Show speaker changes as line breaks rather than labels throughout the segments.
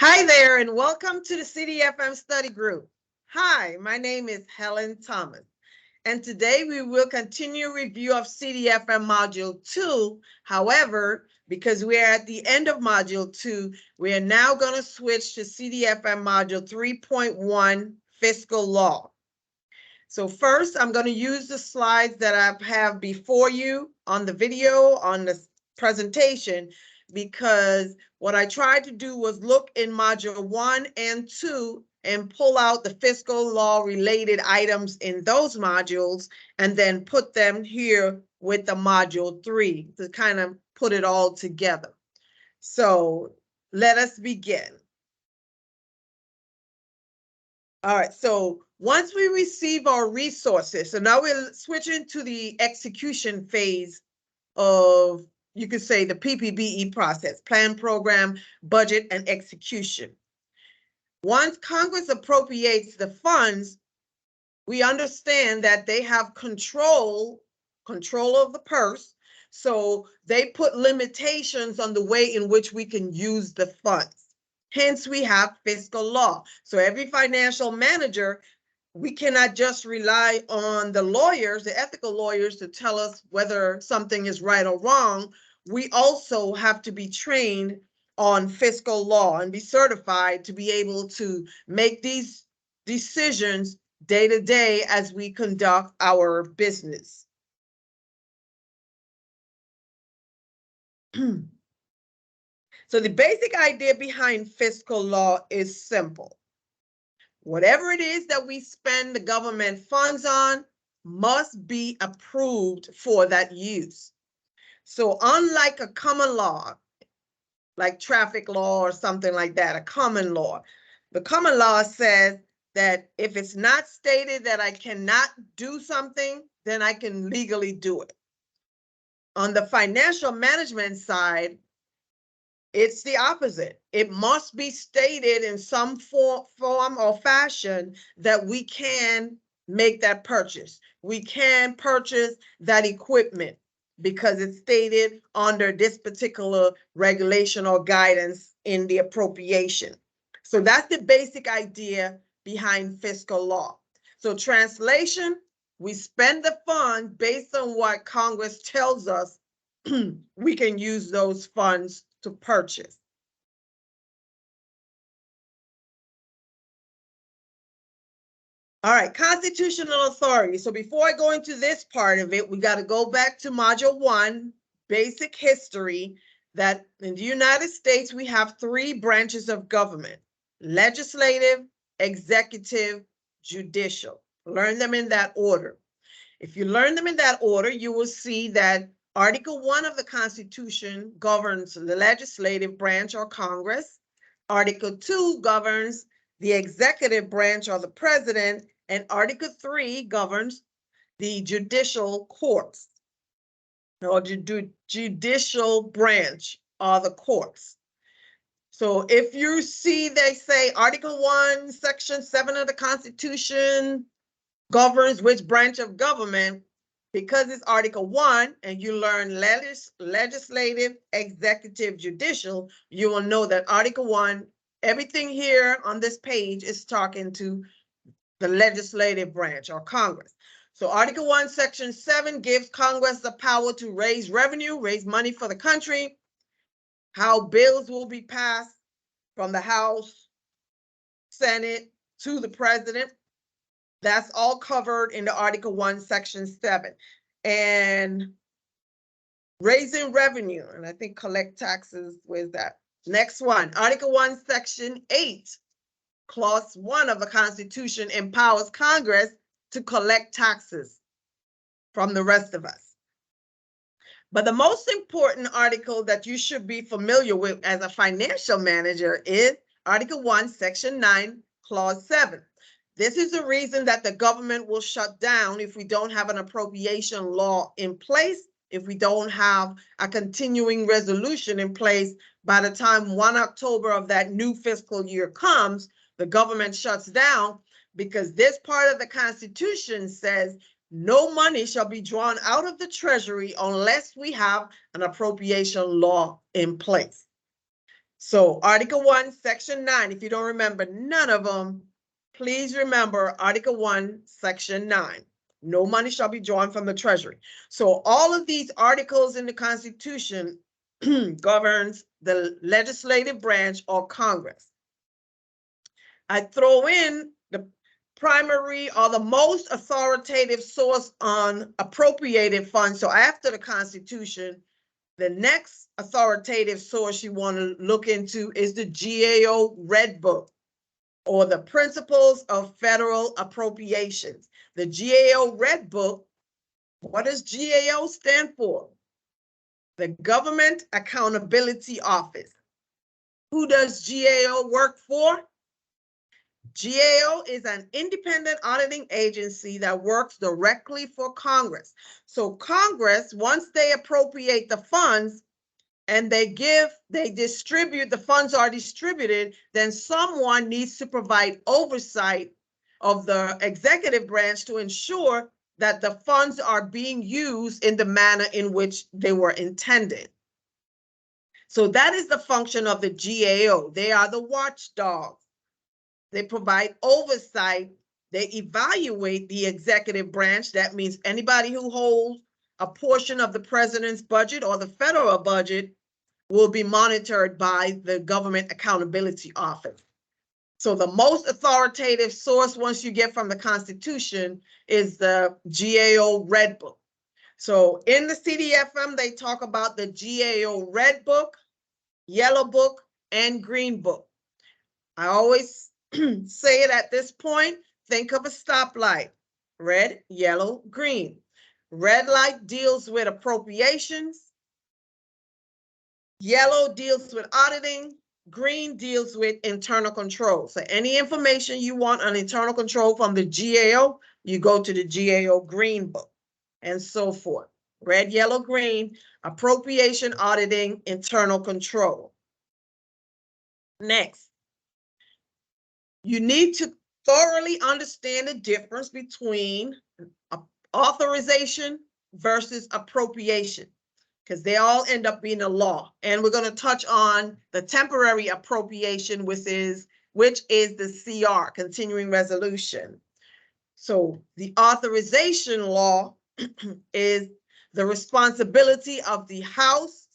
Hi there, and welcome to the CDFM study group. Hi, my name is Helen Thomas, and today we will continue review of CDFM Module 2. However, because we are at the end of Module 2, we are now going to switch to CDFM Module 3.1, Fiscal Law. So first, I'm going to use the slides that I have before you on the video, on the presentation, because what I tried to do was look in Module 1 and 2 and pull out the fiscal law related items in those modules and then put them here with the Module 3 to kind of put it all together. So let us begin. All right, so once we receive our resources, so now we're switching to the execution phase of, you could say, the PPBE process, plan, program, budget, and execution. Once Congress appropriates the funds, we understand that they have control of the purse, so they put limitations on the way in which we can use the funds. Hence, we have fiscal law. So every financial manager, we cannot just rely on the lawyers, the ethical lawyers, to tell us whether something is right or wrong. We also have to be trained on fiscal law and be certified to be able to make these decisions day to day as we conduct our business. So the basic idea behind fiscal law is simple. Whatever it is that we spend the government funds on must be approved for that use. So unlike a common law, like traffic law or something like that, a common law, the common law says that if it's not stated that I cannot do something, then I can legally do it. On the financial management side, it's the opposite. It must be stated in some form or fashion that we can make that purchase. We can purchase that equipment because it's stated under this particular regulation or guidance in the appropriation. So that's the basic idea behind fiscal law. So translation, we spend the funds based on what Congress tells us we can use those funds to purchase. All right, constitutional authority. So before I go into this part of it, we got to go back to Module 1, basic history, that in the United States, we have 3 branches of government: legislative, executive, judicial. Learn them in that order. If you learn them in that order, you will see that Article 1 of the Constitution governs the legislative branch or Congress. Article 2 governs the executive branch or the president, and Article 3 governs the judicial courts or the judicial branch or the courts. So if you see they say Article 1, Section 7 of the Constitution governs which branch of government, because it's Article 1 and you learn legislative, executive, judicial, you will know that Article 1, everything here on this page is talking to the legislative branch or Congress. So Article 1, Section 7 gives Congress the power to raise revenue, raise money for the country, how bills will be passed from the House, Senate to the president. That's all covered in the Article 1, Section 7. And raising revenue, and I think collect taxes, where's that? Next one, Article 1, Section 8, Clause 1 of the Constitution empowers Congress to collect taxes from the rest of us. But the most important article that you should be familiar with as a financial manager is Article 1, Section 9, Clause 7. This is the reason that the government will shut down if we don't have an appropriation law in place, if we don't have a continuing resolution in place. By the time 1 October of that new fiscal year comes, the government shuts down because this part of the Constitution says no money shall be drawn out of the Treasury unless we have an appropriation law in place. So Article 1, Section 9, if you don't remember none of them, please remember Article 1, Section 9. No money shall be drawn from the Treasury. So all of these articles in the Constitution governs the legislative branch or Congress. I throw in the primary or the most authoritative source on appropriated funds. So after the Constitution, the next authoritative source you want to look into is the GAO Red Book, or the Principles of Federal Appropriations. The GAO Red Book, what does GAO stand for? The Government Accountability Office. Who does GAO work for? GAO is an independent auditing agency that works directly for Congress. So Congress, once they appropriate the funds and they distribute, the funds are distributed, then someone needs to provide oversight of the executive branch to ensure that the funds are being used in the manner in which they were intended. So that is the function of the GAO. They are the watchdogs. They provide oversight. They evaluate the executive branch. That means anybody who holds a portion of the president's budget or the federal budget will be monitored by the Government Accountability Office. So the most authoritative source, once you get from the Constitution, is the GAO Red Book. So in the CDFM, they talk about the GAO Red Book, Yellow Book, and Green Book. I always say it at this point, think of a stoplight: red, yellow, green. Red light deals with appropriations. Yellow deals with auditing. Green deals with internal control. So any information you want on internal control from the GAO, you go to the GAO Green Book, and so forth. Red, yellow, green, appropriation, auditing, internal control. Next, you need to thoroughly understand the difference between authorization versus appropriation, because they all end up being a law. And we're going to touch on the temporary appropriation, which is the CR, continuing resolution. So the authorization law is the responsibility of the House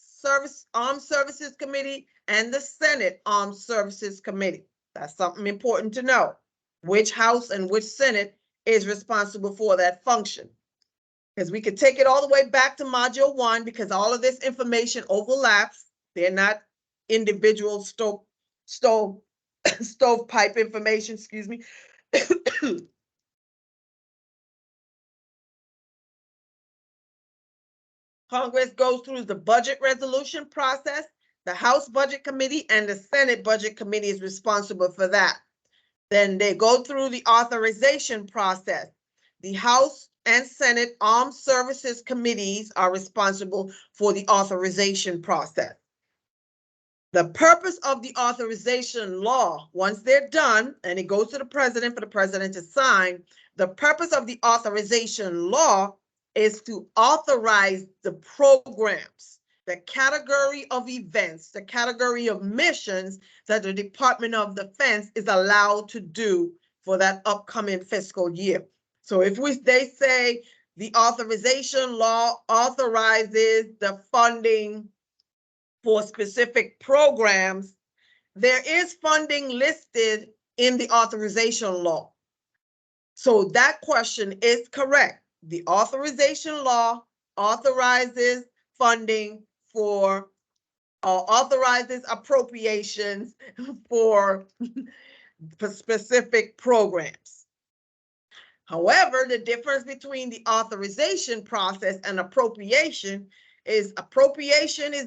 Armed Services Committee and the Senate Armed Services Committee. That's something important to know. Which House and which Senate is responsible for that function. Because we could take it all the way back to Module 1, because all of this information overlaps. They're not individual stovepipe information, excuse me. Congress goes through the budget resolution process. The House Budget Committee and the Senate Budget Committee is responsible for that. Then they go through the authorization process. The House and Senate Armed Services Committees are responsible for the authorization process. The purpose of the authorization law, once they're done and it goes to the president for the president to sign, the purpose of the authorization law is to authorize the programs, the category of events, the category of missions that the Department of Defense is allowed to do for that upcoming fiscal year. So if they say the authorization law authorizes the funding for specific programs, there is funding listed in the authorization law. So that question is correct. The authorization law authorizes funding for, authorizes appropriations for specific programs. However, the difference between the authorization process and appropriation is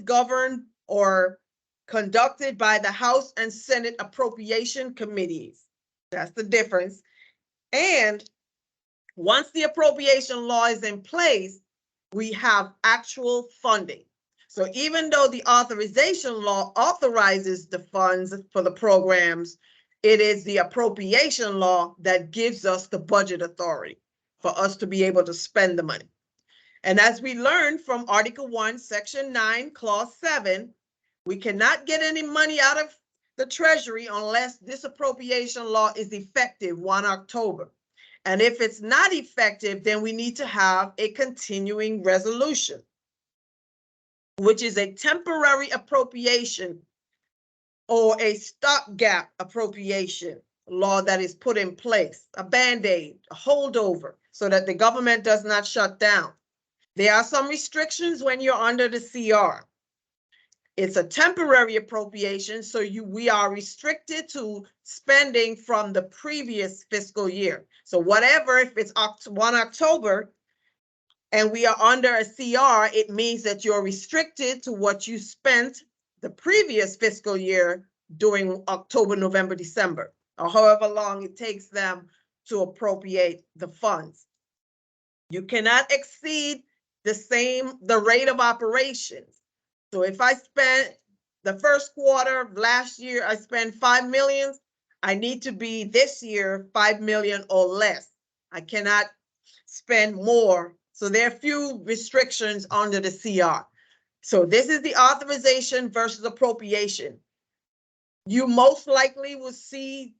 governed or conducted by the House and Senate appropriation committees. That's the difference. And once the appropriation law is in place, we have actual funding. So even though the authorization law authorizes the funds for the programs, it is the appropriation law that gives us the budget authority for us to be able to spend the money. And as we learned from Article 1, Section 9, Clause 7, We cannot get any money out of the Treasury unless this appropriation law is effective 1 October. And if it's not effective, then we need to have a continuing resolution, which is a temporary appropriation or a stopgap appropriation law that is put in place, a Band-Aid, a holdover, so that the government does not shut down. There are some restrictions when you're under the CR. It's a temporary appropriation, so we are restricted to spending from the previous fiscal year. So whatever, if it's 1 October and we are under a CR, it means that you're restricted to what you spent the previous fiscal year during October, November, December, or however long it takes them to appropriate the funds. You cannot exceed the rate of operations. So if I spent the first quarter of last year, I spent 5 million, I need to be this year 5 million or less. I cannot spend more. So there are few restrictions under the CR. So this is the authorization versus appropriation. You most likely will see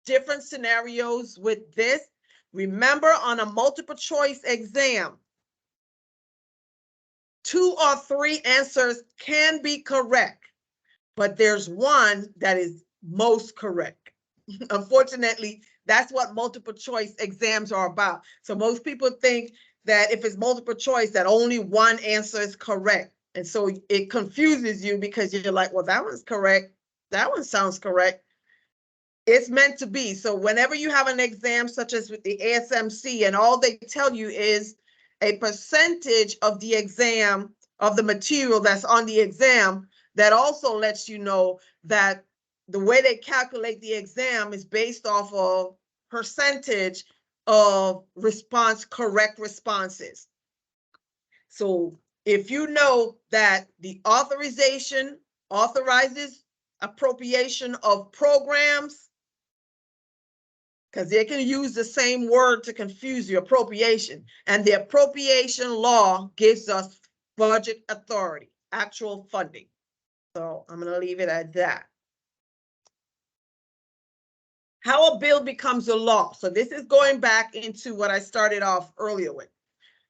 different scenarios with this. Remember, on a multiple choice exam, 2 or 3 answers can be correct, but there's one that is most correct. Unfortunately, that's what multiple choice exams are about. So most people think that if it's multiple choice, that only one answer is correct. And so it confuses you because you're like, well, that one's correct. That one sounds correct. It's meant to be. So whenever you have an exam, such as with the ASMC, and all they tell you is a percentage of the exam, of the material that's on the exam, that also lets you know that the way they calculate the exam is based off of percentage of correct responses. So if you know that the authorization authorizes appropriation of programs, because they can use the same word to confuse you, appropriation. And the appropriation law gives us budget authority, actual funding. So I'm going to leave it at that. How a bill becomes a law. So this is going back into what I started off earlier with.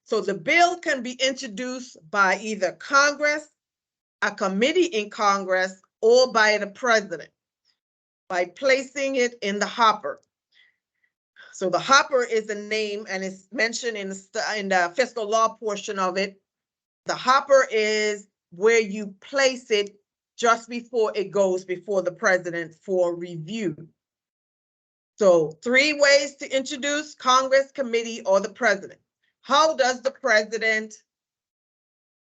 So the bill can be introduced by either Congress, a committee in Congress, or by the president by placing it in the hopper. So the hopper is the name, and it's mentioned in the fiscal law portion of it. The hopper is where you place it just before it goes before the president for review. So 3 ways to introduce: Congress, committee, or the president. How does the president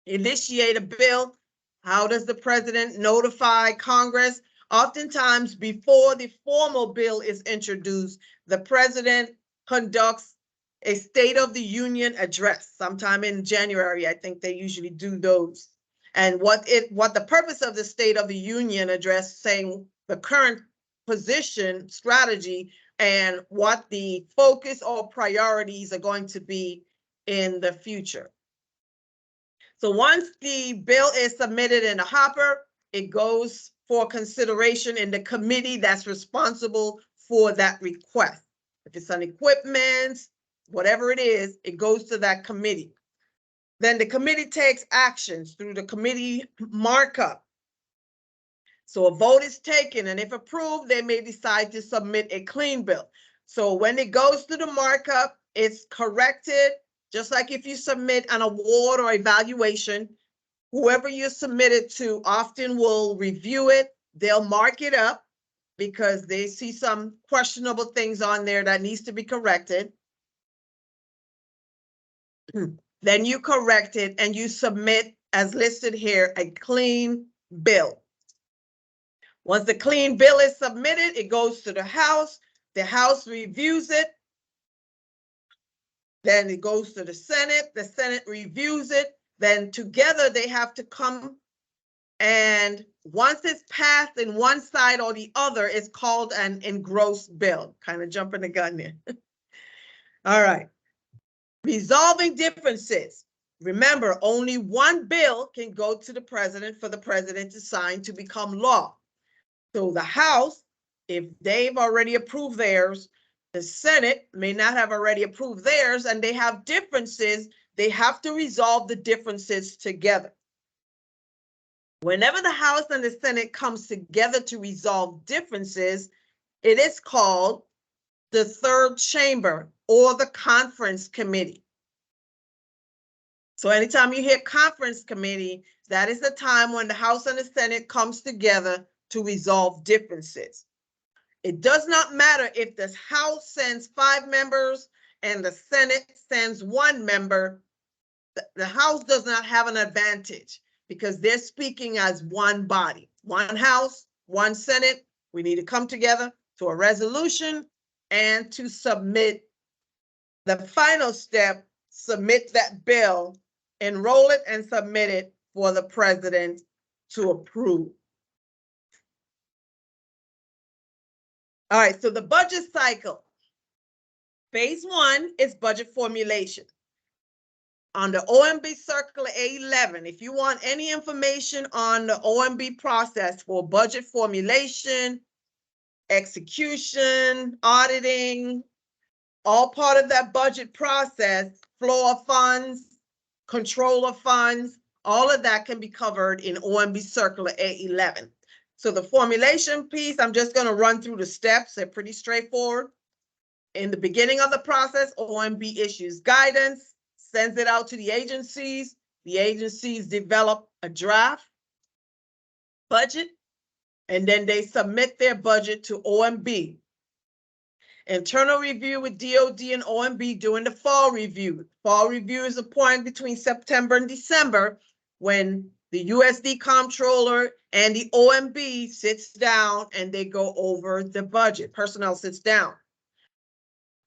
initiate a bill? How does the president notify Congress? Oftentimes, before the formal bill is introduced, the president conducts a State of the Union address sometime in January. I think they usually do those. And what the purpose of the State of the Union address, saying the current position, strategy, and what the focus or priorities are going to be in the future. So once the bill is submitted in the hopper, it goes for consideration in the committee that's responsible for that request. If it's on equipment, whatever it is, it goes to that committee. Then the committee takes actions through the committee markup. So a vote is taken, and if approved, they may decide to submit a clean bill. So when it goes to the markup, it's corrected, just like if you submit an award or evaluation. Whoever you submit it to often will review it. They'll mark it up because they see some questionable things on there that needs to be corrected. Then you correct it and you submit, as listed here, a clean bill. Once the clean bill is submitted, it goes to the House. The House reviews it. Then it goes to the Senate. The Senate reviews it. Then together they have to come, and once it's passed in one side or the other, it's called an engrossed bill. Kind of jumping the gun there. All right. Resolving differences. Remember, only one bill can go to the president for the president to sign to become law. So the House, if they've already approved theirs, the Senate may not have already approved theirs, and they have differences. They have to resolve the differences together. Whenever the House and the Senate comes together to resolve differences, it is called the third chamber or the conference committee. So anytime you hear conference committee, that is the time when the House and the Senate comes together to resolve differences. It does not matter if the House sends 5 members and the Senate sends 1 member. The House does not have an advantage because they're speaking as one body, one House, one Senate. We need to come together to a resolution and to submit the final step, submit that bill, enroll it and submit it for the president to approve. All right, so the budget cycle. Phase 1 is budget formulation. On the OMB Circular A11, if you want any information on the OMB process for budget formulation, execution, auditing, all part of that budget process, flow of funds, control of funds, all of that can be covered in OMB Circular A11. So the formulation piece, I'm just going to run through the steps. They're pretty straightforward. In the beginning of the process, OMB issues guidance, sends it out to the agencies. The agencies develop a draft budget, and then they submit their budget to OMB. Internal review with DOD and OMB during the fall review. Fall review is a point between September and December when the USD comptroller and the OMB sits down and they go over the budget. Personnel sits down.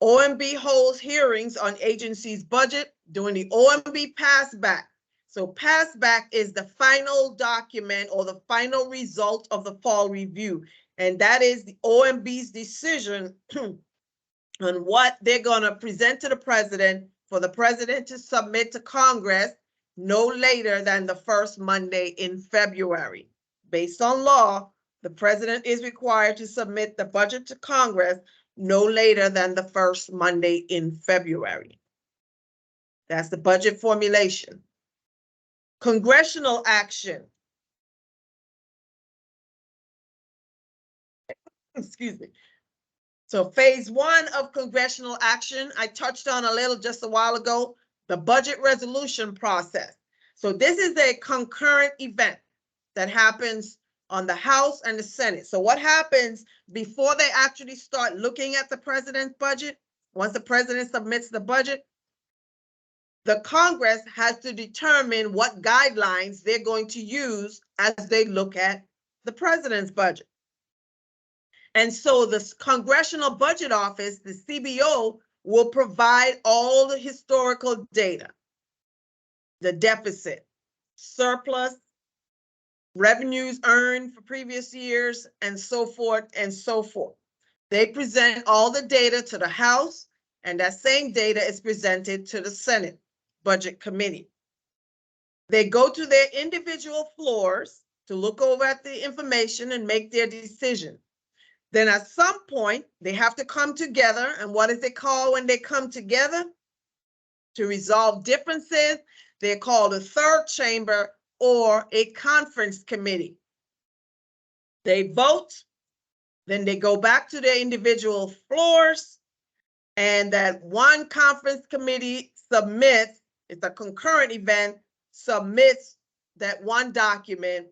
OMB holds hearings on agency's budget during the OMB passback. So passback is the final document or the final result of the fall review. And that is the OMB's decision on what they're going to present to the president for the president to submit to Congress no later than the first Monday in February. Based on law, the president is required to submit the budget to Congress no later than the first Monday in February. That's the budget formulation. Congressional action. Excuse me. So phase 1 of congressional action, I touched on a little just a while ago, the budget resolution process. So this is a concurrent event that happens on the House and the Senate. So what happens before they actually start looking at the president's budget? Once the president submits the budget, the Congress has to determine what guidelines they're going to use as they look at the president's budget. And so the Congressional Budget Office, the CBO, will provide all the historical data, the deficit, surplus, revenues earned for previous years, and so forth and so forth. They present all the data to the House, and that same data is presented to the Senate Budget Committee. They go to their individual floors to look over at the information and make their decision. Then at some point, they have to come together. And what is it called when they come together? To resolve differences, they're called a third chamber or a conference committee. They vote, then they go back to their individual floors, and that one conference committee submits, it's a concurrent event, submits that one document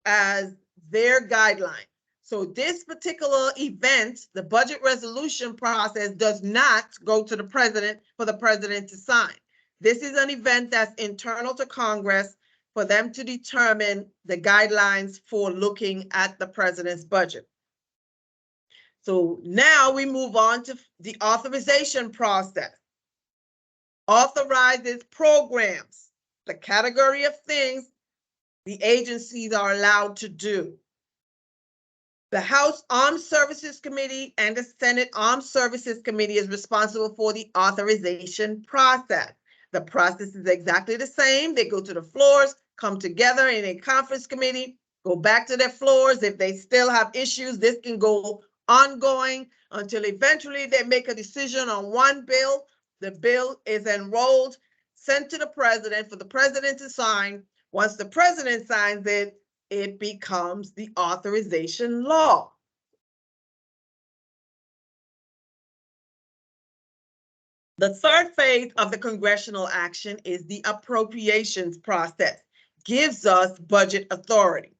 as their guideline. So this particular event, the budget resolution process, does not go to the president for the president to sign. This is an event that's internal to Congress for them to determine the guidelines for looking at the president's budget. So now we move on to the authorization process. Authorizes programs, the category of things the agencies are allowed to do. The House Armed Services Committee and the Senate Armed Services Committee is responsible for the authorization process. The process is exactly the same. They go to the floors, come together in a conference committee, go back to their floors. If they still have issues, this can go ongoing until eventually they make a decision on one bill. The bill is enrolled, sent to the president for the president to sign. Once the president signs it, it becomes the authorization law. The third phase of the congressional action is the appropriations process. Gives us budget authority.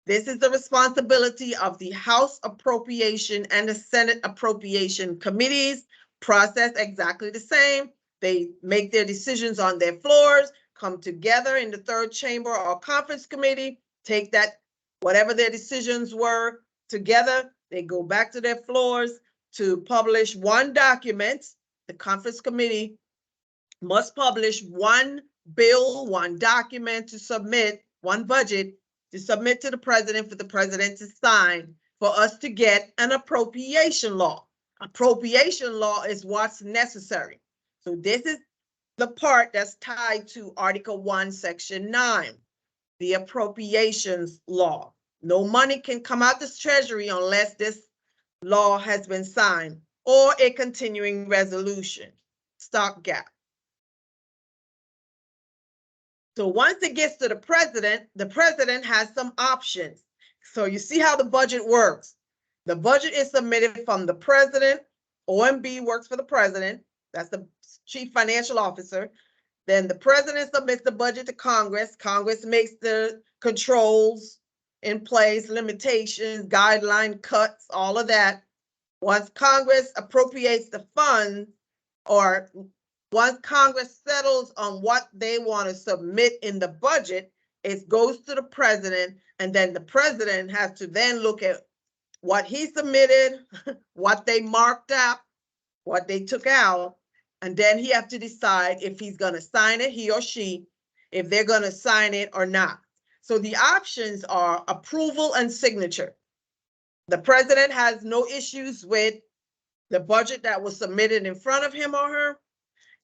This is the responsibility of the House Appropriation and the Senate Appropriation Committees. Process exactly the same. They make their decisions on their floors, come together in the third chamber or conference committee, take that, whatever their decisions were together, they go back to their floors to publish one document. The conference committee must publish one bill, one document to submit, one budget to submit to the president for the president to sign for us to get an appropriation law. Appropriation law is what's necessary. So this is the part that's tied to Article 1, Section 9, the appropriations law. No money can come out the Treasury unless this law has been signed or a continuing resolution, stopgap. So once it gets to the president has some options. So you see how the budget works. The budget is submitted from the president. OMB works for the president. That's the chief financial officer. Then the president submits the budget to Congress. Congress makes the controls in place, limitations, guideline cuts, all of that. Once Congress appropriates the funds, or once Congress settles on what they want to submit in the budget, it goes to the president, and then the president has to then look at what he submitted, what they marked up, what they took out, and then he has to decide if he's going to sign it, he or she, if they're going to sign it or not. So the options are approval and signature. The president has no issues with the budget that was submitted in front of him or her,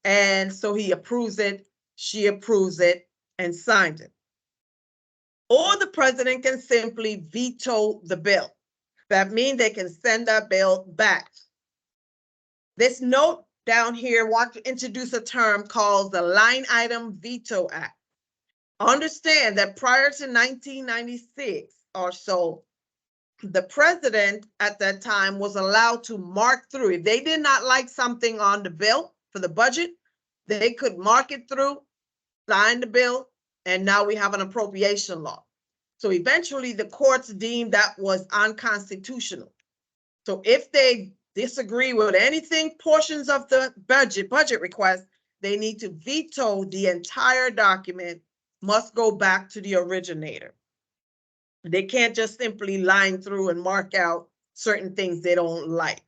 and so he approves it, she approves it, and signs it. Or the president can simply veto the bill. That means they can send that bill back. This note down here wants to introduce a term called the Line Item Veto Act. Understand that prior to 1996 or so, the president at that time was allowed to mark through. If they did not like something on the bill for the budget, they could mark it through, sign the bill, and now we have an appropriation law. So eventually the courts deemed that was unconstitutional. So if they disagree with anything, portions of the budget request, they need to veto the entire document, must go back to the originator. They can't just simply line through and mark out certain things they don't like.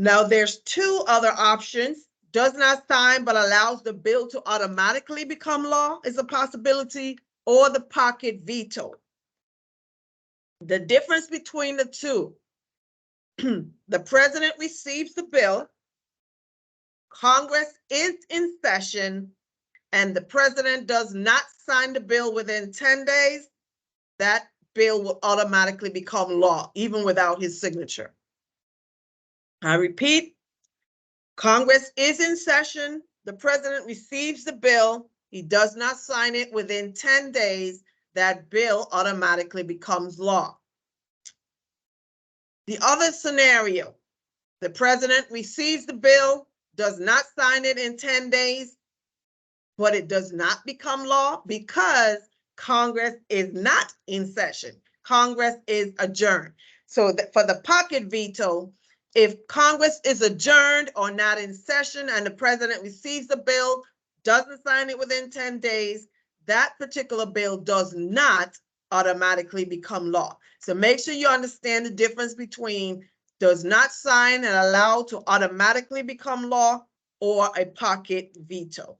Now there's two other options. Does not sign but allows the bill to automatically become law is a possibility, or the pocket veto. The difference between the two, the president receives the bill, Congress is in session, and the president does not sign the bill within 10 days, that bill will automatically become law, even without his signature. I repeat, Congress is in session, the president receives the bill, he does not sign it within 10 days, that bill automatically becomes law. The other scenario, the president receives the bill, does not sign it in 10 days, but it does not become law because Congress is not in session. Congress is adjourned. So for the pocket veto, if Congress is adjourned or not in session and the president receives the bill, doesn't sign it within 10 days, that particular bill does not automatically become law. So make sure you understand the difference between does not sign and allow to automatically become law or a pocket veto.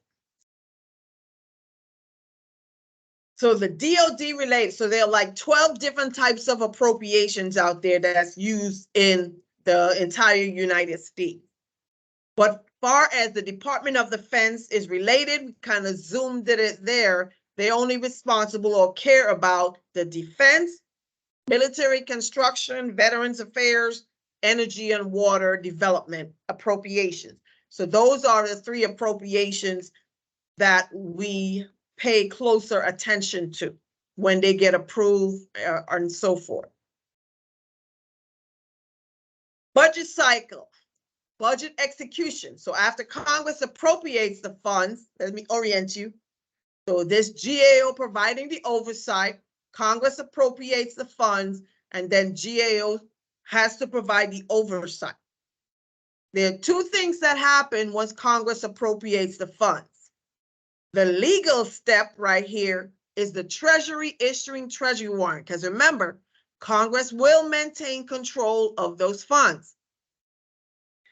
So the DOD related, so there are like 12 different types of appropriations out there that's used in the entire United States. But far as the Department of Defense is related, we kind of zoomed it there. They're only responsible or care about the defense, military construction, veterans affairs, energy and water development appropriations. So those are the three appropriations that we pay closer attention to when they get approved and so forth. Budget cycle, budget execution. So after Congress appropriates the funds, let me orient you. So this GAO providing the oversight, Congress appropriates the funds, and then GAO has to provide the oversight. There are two things that happen once Congress appropriates the funds. The legal step right here is the Treasury issuing Treasury warrant, because remember, Congress will maintain control of those funds.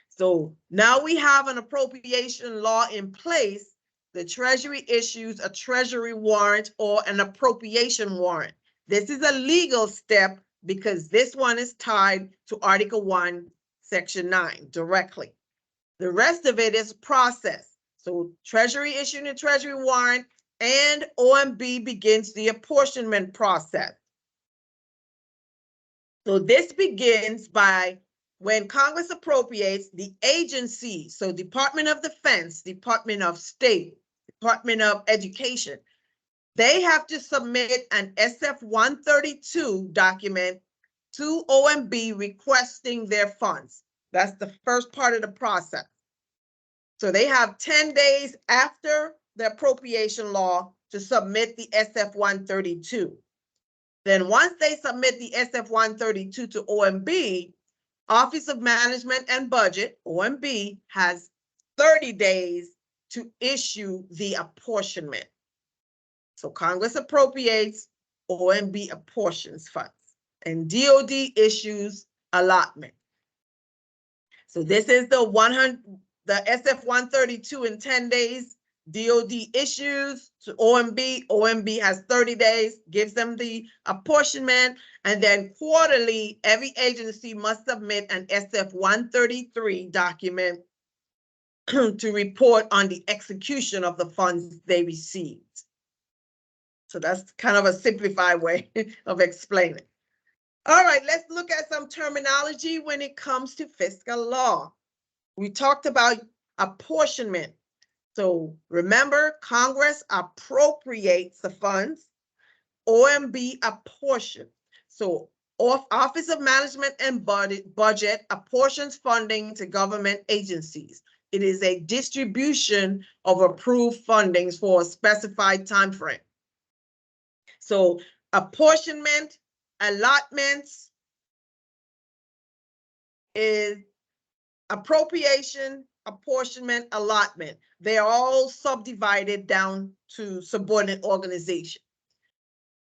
So now we have an appropriation law in place. The Treasury issues a Treasury warrant or an appropriation warrant. This is a legal step because this one is tied to Article 1, Section 9 directly. The rest of it is process. So Treasury issuing a Treasury warrant and OMB begins the apportionment process. So this begins by when Congress appropriates the agency, so Department of Defense, Department of State, Department of Education, they have to submit an SF-132 document to OMB requesting their funds. That's the first part of the process. So they have 10 days after the appropriation law to submit the SF-132. Then once they submit the SF-132 to OMB, Office of Management and Budget, OMB, has 30 days to issue the apportionment. So Congress appropriates, OMB apportions funds, and DOD issues allotment. So this is the SF-132 in 10 days. DOD issues to OMB. OMB has 30 days, gives them the apportionment, and then quarterly, every agency must submit an SF-133 document to report on the execution of the funds they received. So that's kind of a simplified way of explaining. All right, let's look at some terminology when it comes to fiscal law. We talked about apportionment. So remember, Congress appropriates the funds, OMB apportion. So Office of Management and Budget apportions funding to government agencies. It is a distribution of approved fundings for a specified time frame. So apportionment, allotments is appropriation, apportionment, allotment. They're all subdivided down to subordinate organization.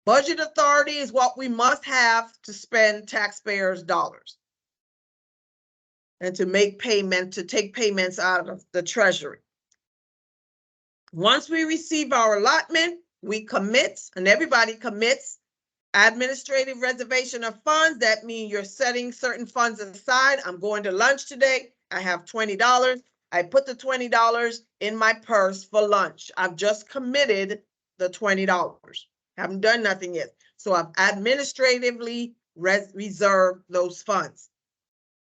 Budget authority is what we must have to spend taxpayers' dollars and to make payment, to take payments out of the Treasury. Once we receive our allotment, we commit, and everybody commits. Administrative reservation of funds, that means you're setting certain funds aside. I'm going to lunch today. I have $20. I put the $20 in my purse for lunch. I've just committed the $20. Haven't done nothing yet. So I've administratively reserved those funds.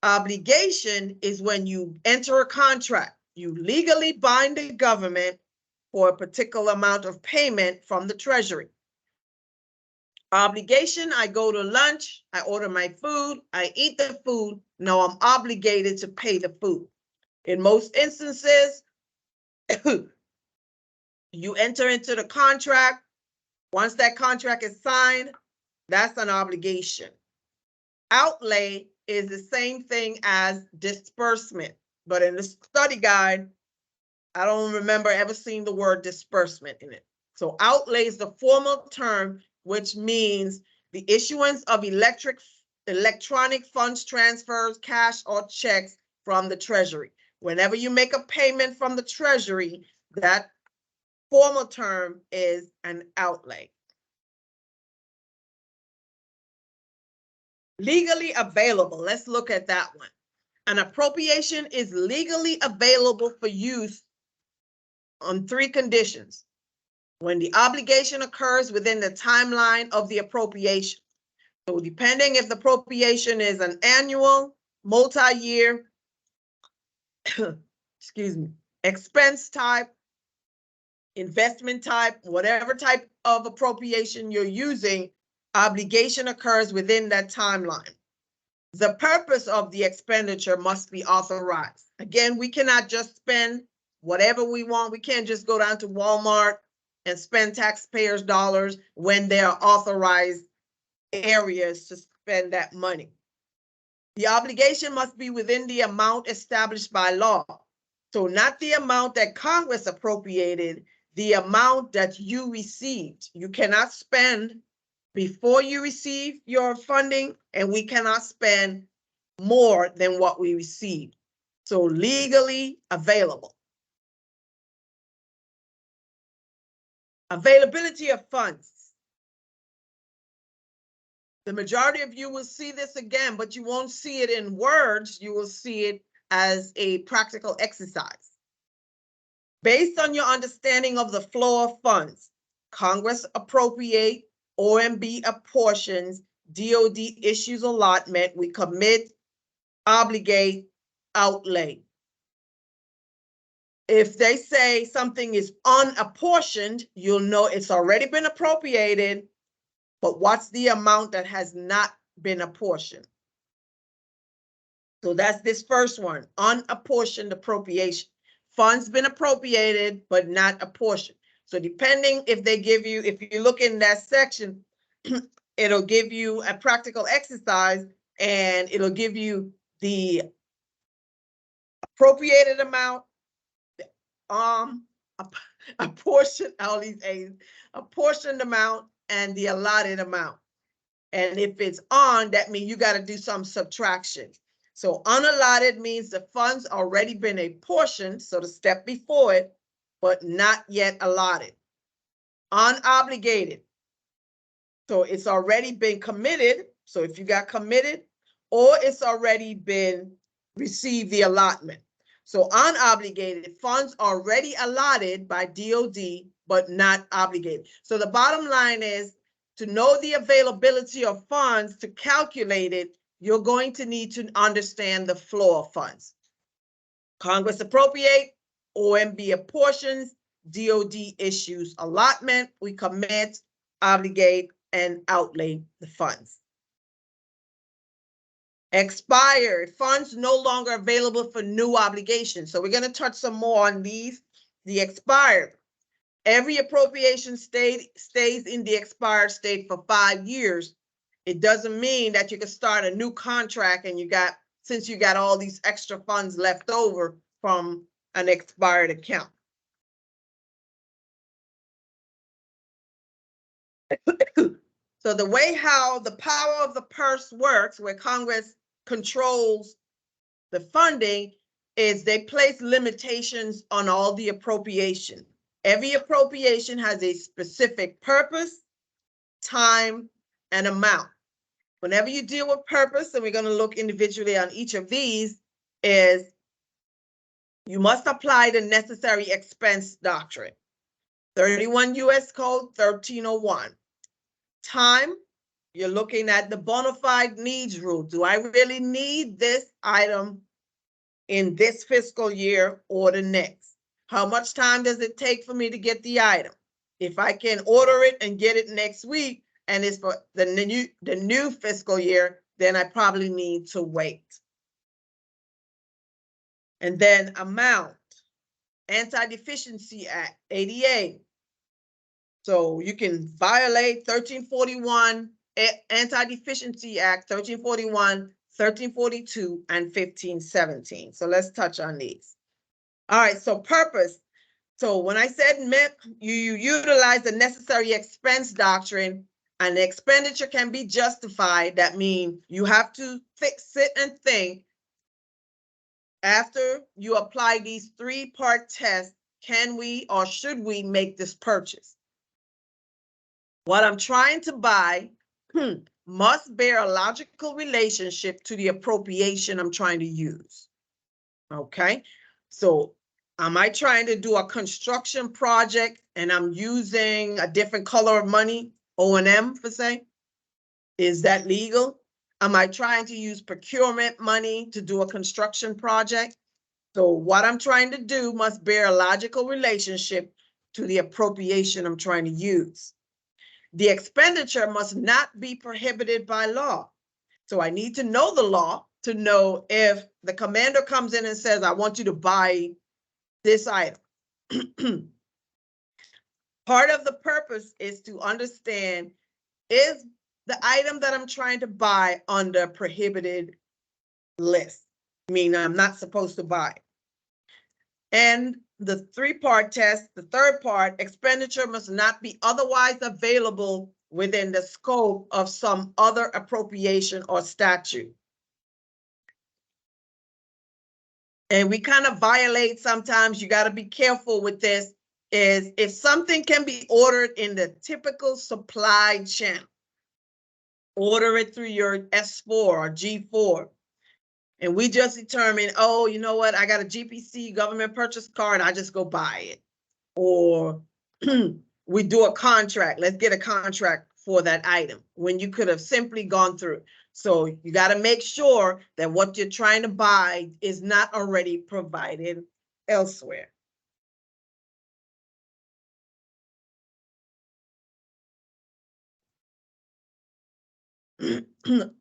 Obligation is when you enter a contract. You legally bind the government for a particular amount of payment from the Treasury. Obligation, I go to lunch, I order my food, I eat the food. Now I'm obligated to pay the food. In most instances, you enter into the contract. Once that contract is signed, that's an obligation. Outlay is the same thing as disbursement, but in the study guide, I don't remember ever seeing the word disbursement in it. So outlay is the formal term, which means the issuance of electronic funds transfers, cash or checks from the Treasury. Whenever you make a payment from the Treasury, that formal term is an outlay. Legally available, let's look at that one. An appropriation is legally available for use on 3 conditions. When the obligation occurs within the timeline of the appropriation. So depending if the appropriation is an annual, multi-year, excuse me, expense type, investment type, whatever type of appropriation you're using, obligation occurs within that timeline. The purpose of the expenditure must be authorized. Again, we cannot just spend whatever we want. We can't just go down to Walmart and spend taxpayers' dollars when there are authorized areas to spend that money. The obligation must be within the amount established by law. So not the amount that Congress appropriated, the amount that you received. You cannot spend before you receive your funding, and we cannot spend more than what we received. So legally available. Availability of funds. The majority of you will see this again, but you won't see it in words. You will see it as a practical exercise. Based on your understanding of the flow of funds, Congress appropriate, OMB apportions, DOD issues allotment, we commit, obligate, outlay. If they say something is unapportioned, you'll know it's already been appropriated, but what's the amount that has not been apportioned? So that's this first one, unapportioned appropriation. Funds been appropriated, but not apportioned. So depending if they give you, if you look in that section, it'll give you a practical exercise and it'll give you the appropriated amount, apportioned, all these A's, apportioned amount and the allotted amount. And if it's on, that means you got to do some subtraction. So unallotted means the funds already been apportioned, so the step before it, but not yet allotted. Unobligated. So it's already been committed. So if you got committed, or it's already been received the allotment. So unobligated, funds already allotted by DOD, but not obligated. So the bottom line is, to know the availability of funds, to calculate it, you're going to need to understand the flow of funds. Congress appropriate, OMB apportions, DOD issues allotment, we commit, obligate, and outlay the funds. Expire, funds no longer available for new obligations. So we're going to touch some more on these. The expired. Every appropriation stays in the expired state for 5 years. It doesn't mean that you can start a new contract and since you got all these extra funds left over from an expired account. So the way how the power of the purse works, where Congress controls the funding, is they place limitations on all the appropriation. Every appropriation has a specific purpose, time, and amount. Whenever you deal with purpose, and we're going to look individually on each of these, is you must apply the necessary expense doctrine. 31 U.S. Code 1301. Time, you're looking at the bona fide needs rule. Do I really need this item in this fiscal year or the next? How much time does it take for me to get the item? If I can order it and get it next week and it's for the new fiscal year, then I probably need to wait. And then amount, Anti-Deficiency Act, ADA. So you can violate 1341, Anti-Deficiency Act, 1341, 1342, and 1517. So let's touch on these. All right, so purpose. So when I said MIP, you utilize the necessary expense doctrine, and the expenditure can be justified. That means you have to sit and think, after you apply these 3-part tests, can we or should we make this purchase? What I'm trying to buy must bear a logical relationship to the appropriation I'm trying to use. Okay, so am I trying to do a construction project and I'm using a different color of money, O&M for say? Is that legal? Am I trying to use procurement money to do a construction project? So what I'm trying to do must bear a logical relationship to the appropriation I'm trying to use. The expenditure must not be prohibited by law. So I need to know the law to know if the commander comes in and says, I want you to buy this item. Part of the purpose is to understand, is the item that I'm trying to buy under prohibited list, meaning I'm not supposed to buy it. And the three-part test, the third part, expenditure must not be otherwise available within the scope of some other appropriation or statute. And we kind of violate sometimes, you got to be careful with this, is if something can be ordered in the typical supply channel, order it through your S4 or G4. And we just determine, oh, you know what, I got a GPC government purchase card, I just go buy it. Or we do a contract, let's get a contract for that item, when you could have simply gone through. So you got to make sure that what you're trying to buy is not already provided elsewhere.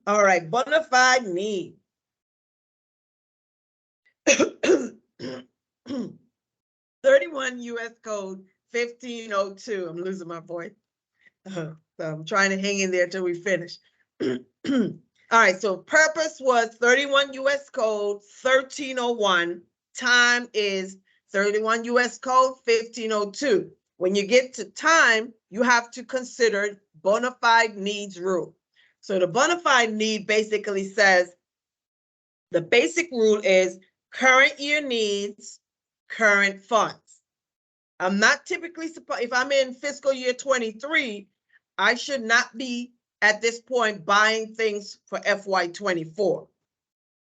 All right, bona fide need. 31 U.S. Code 1502. I'm losing my voice. So I'm trying to hang in there till we finish. All right, so purpose was 31 U.S. Code 1301. Time is 31 U.S. Code 1502. When you get to time, you have to consider bona fide needs rule. So the bona fide need basically says, the basic rule is current year needs, current funds. I'm not typically supposed, if I'm in fiscal year 23, I should not be at this point buying things for FY24.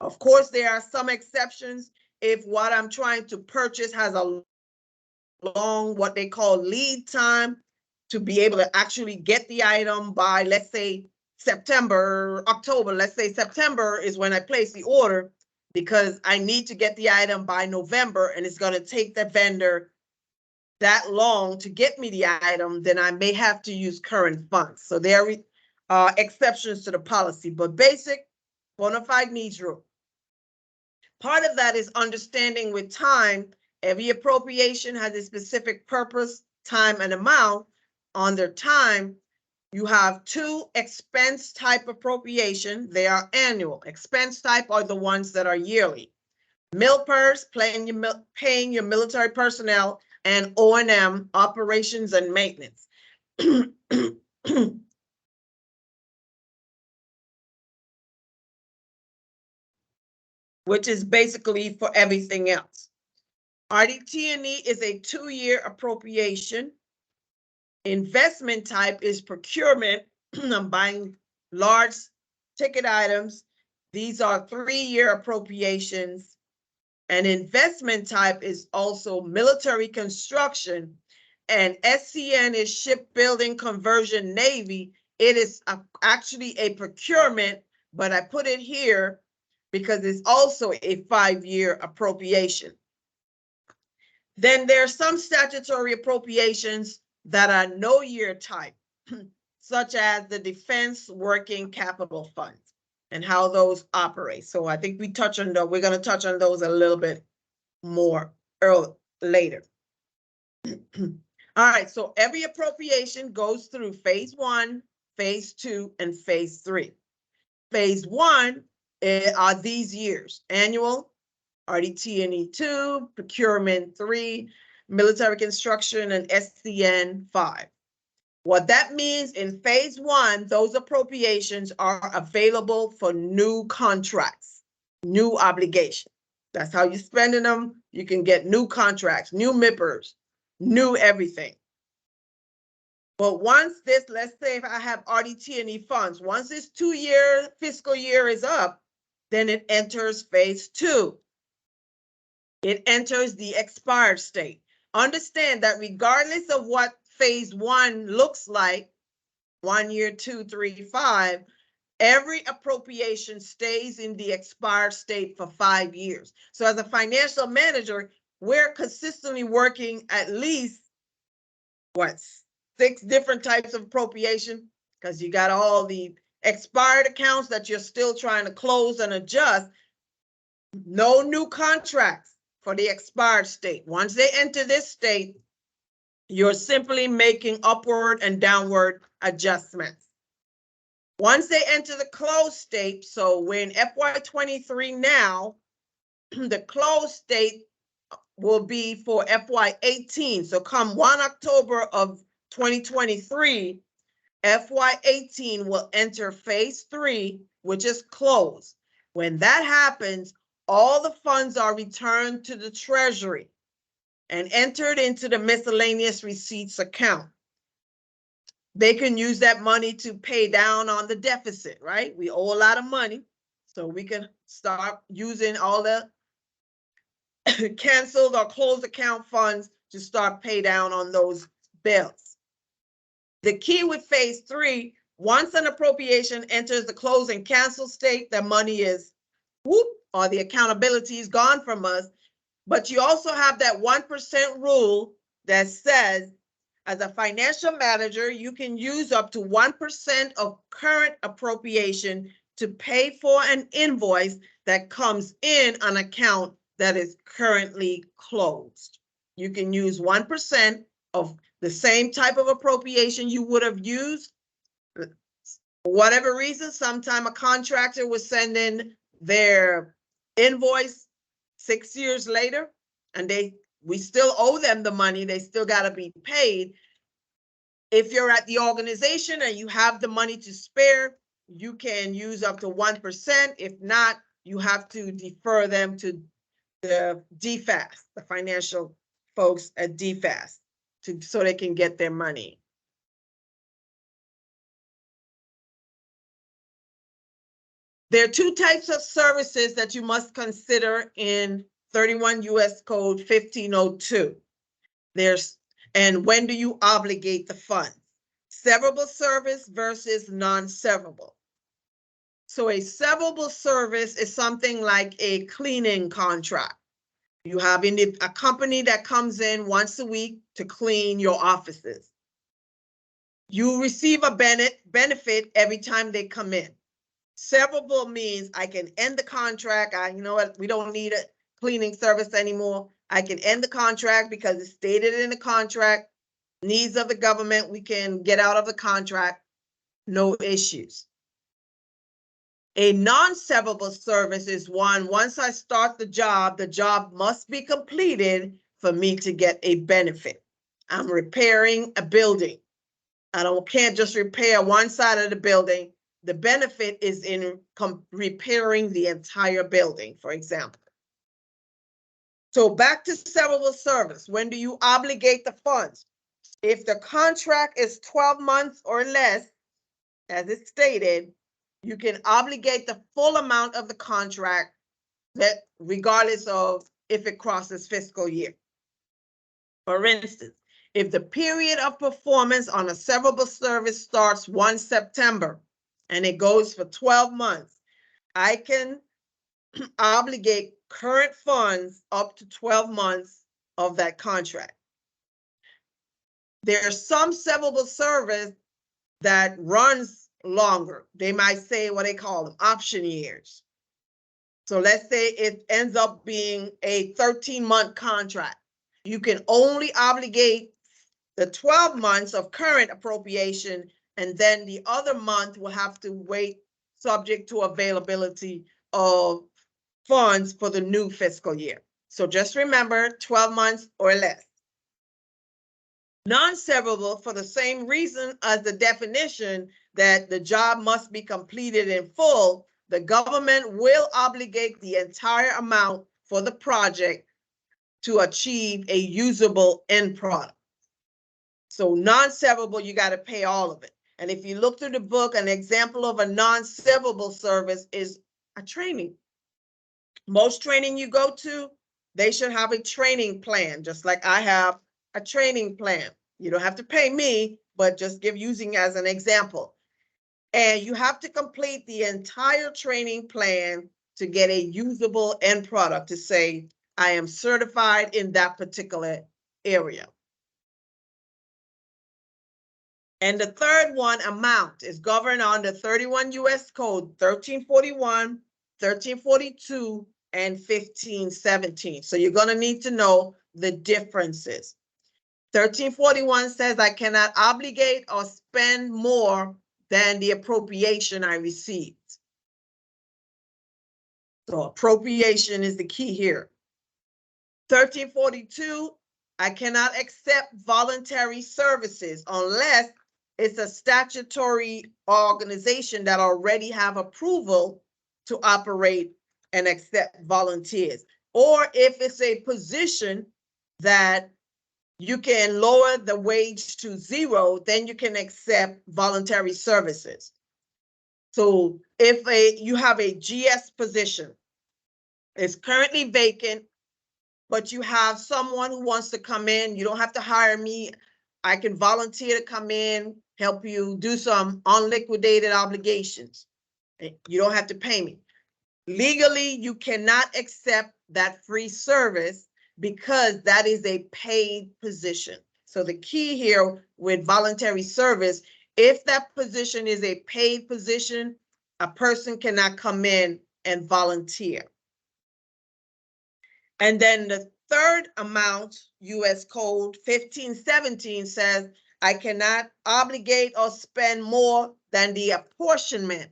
Of course, there are some exceptions if what I'm trying to purchase has a long, what they call lead time, to be able to actually get the item by, let's say, September, October. Let's say September is when I place the order, because I need to get the item by November, and it's going to take the vendor that long to get me the item, then I may have to use current funds. So there are exceptions to the policy, but basic bona fide needs rule. Part of that is understanding with time, every appropriation has a specific purpose, time, and amount. Under time, you have two expense type appropriation. They are annual. Expense type are the ones that are yearly. MILPERS, paying your military personnel, and O&M, operations and maintenance. Which is basically for everything else. RDT&E is a 2-year appropriation. Investment type is procurement. I'm buying large ticket items. These are 3-year appropriations. And investment type is also military construction, and SCN is shipbuilding conversion Navy. It is actually a procurement, but I put it here because it's also a 5-year appropriation. Then there are some statutory appropriations that are no year type, such as the Defense Working Capital Fund and how those operate. So I think we're going to touch on those a little bit more later. All right, so every appropriation goes through phase 1, phase 2, and phase 3. Phase 1 are these years: annual, RDT&E 2, procurement 3, military construction, and SCN 5. What that means in phase 1, those appropriations are available for new contracts, new obligations. That's how you're spending them. You can get new contracts, new MIPERS, new everything. But once this, let's say if I have RDT&E funds, once this 2-year fiscal year is up, then it enters phase 2. It enters the expired state. Understand that regardless of what phase 1 looks like, 1 year, 2, 3, 5, every appropriation stays in the expired state for 5 years. So as a financial manager, we're consistently working at least, what, 6 different types of appropriation, because you got all the expired accounts that you're still trying to close and adjust. No new contracts for the expired state. Once they enter this state, you're simply making upward and downward adjustments. Once they enter the closed state, so we're in FY23 now, the closed state will be for FY18. So come 1 October of 2023, FY18 will enter phase 3, which is closed. When that happens, all the funds are returned to the Treasury and entered into the miscellaneous receipts account. They can use that money to pay down on the deficit, right? We owe a lot of money, so we can start using all the canceled or closed account funds to start pay down on those bills. The key with phase 3, once an appropriation enters the close and cancel state, the money is whoop, or the accountability is gone from us. But you also have that 1% rule that says, as a financial manager, you can use up to 1% of current appropriation to pay for an invoice that comes in an account that is currently closed. You can use 1% of the same type of appropriation you would have used. For whatever reason, sometime a contractor was sending their invoice 6 years later, and we still owe them the money. They still got to be paid. If you're at the organization and you have the money to spare, you can use up to 1%. If not, you have to defer them to the DFAS, the financial folks at DFAS, so they can get their money. There are 2 types of services that you must consider in 31 U.S. Code 1502. And when do you obligate the funds? Severable service versus non-severable. So a severable service is something like a cleaning contract. You have a company that comes in once a week to clean your offices. You receive a benefit every time they come in. Severable means I can end the contract. You know what, we don't need a cleaning service anymore. I can end the contract because it's stated in the contract, needs of the government, we can get out of the contract, no issues. A non-severable service is one, once I start the job must be completed for me to get a benefit. I'm repairing a building. Can't just repair one side of the building. The benefit is in repairing the entire building, for example. So back to severable service. When do you obligate the funds? If the contract is 12 months or less, as it's stated, you can obligate the full amount of the contract, that regardless of if it crosses fiscal year. For instance, if the period of performance on a severable service starts 1 September and it goes for 12 months, I can obligate current funds up to 12 months of that contract. There's some severable service that runs longer. They might say what they call them option years. So let's say it ends up being a 13-month contract. You can only obligate the 12 months of current appropriation, and then the other month will have to wait, subject to availability of funds for the new fiscal year. So just remember 12 months or less. Non-severable, for the same reason as the definition that the job must be completed in full, the government will obligate the entire amount for the project to achieve a usable end product. So non-severable, you got to pay all of it. And if you look through the book, an example of a non-severable service is a training. Most training you go to, they should have a training plan, just like I have a training plan. You don't have to pay me, but just using as an example. And you have to complete the entire training plan to get a usable end product to say, I am certified in that particular area. And the third one, amount, is governed under 31 U.S. Code 1341, 1342, and 1517. So you're going to need to know the differences. 1341 says I cannot obligate or spend more than the appropriation I received. So appropriation is the key here. 1342, I cannot accept voluntary services unless it's a statutory organization that already have approval to operate and accept volunteers. Or if it's a position that you can lower the wage to zero, then you can accept voluntary services. So if you have a GS position, it's currently vacant, but you have someone who wants to come in, you don't have to hire me. I can volunteer to come in, help you do some unliquidated obligations. You don't have to pay me. Legally, you cannot accept that free service because that is a paid position. So the key here with voluntary service, if that position is a paid position, a person cannot come in and volunteer. And then the third amount, U.S. Code 1517, says I cannot obligate or spend more than the apportionment.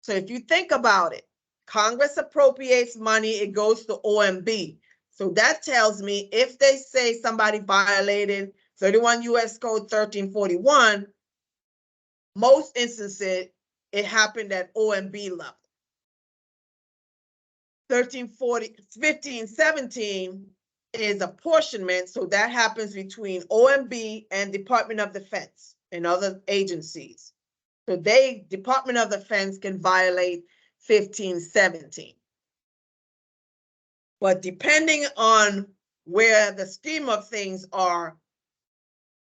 So if you think about it, Congress appropriates money, it goes to OMB. So that tells me if they say somebody violated 31 U.S. Code 1341, most instances it happened at OMB level. 1517 is apportionment, so that happens between OMB and Department of Defense and other agencies. So Department of Defense can violate 1517. But depending on where the scheme of things are,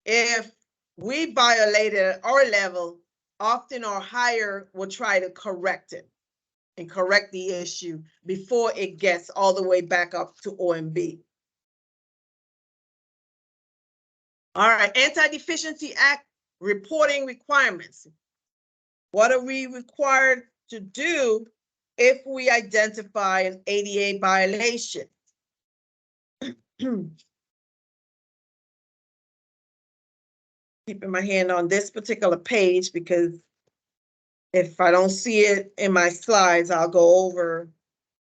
if we violated at our level, often our higher will try to correct it and correct the issue before it gets all the way back up to OMB. All right, Anti-Deficiency Act reporting requirements. What are we required to do if we identify an ADA violation? Keeping my hand on this particular page because if I don't see it in my slides, I'll go over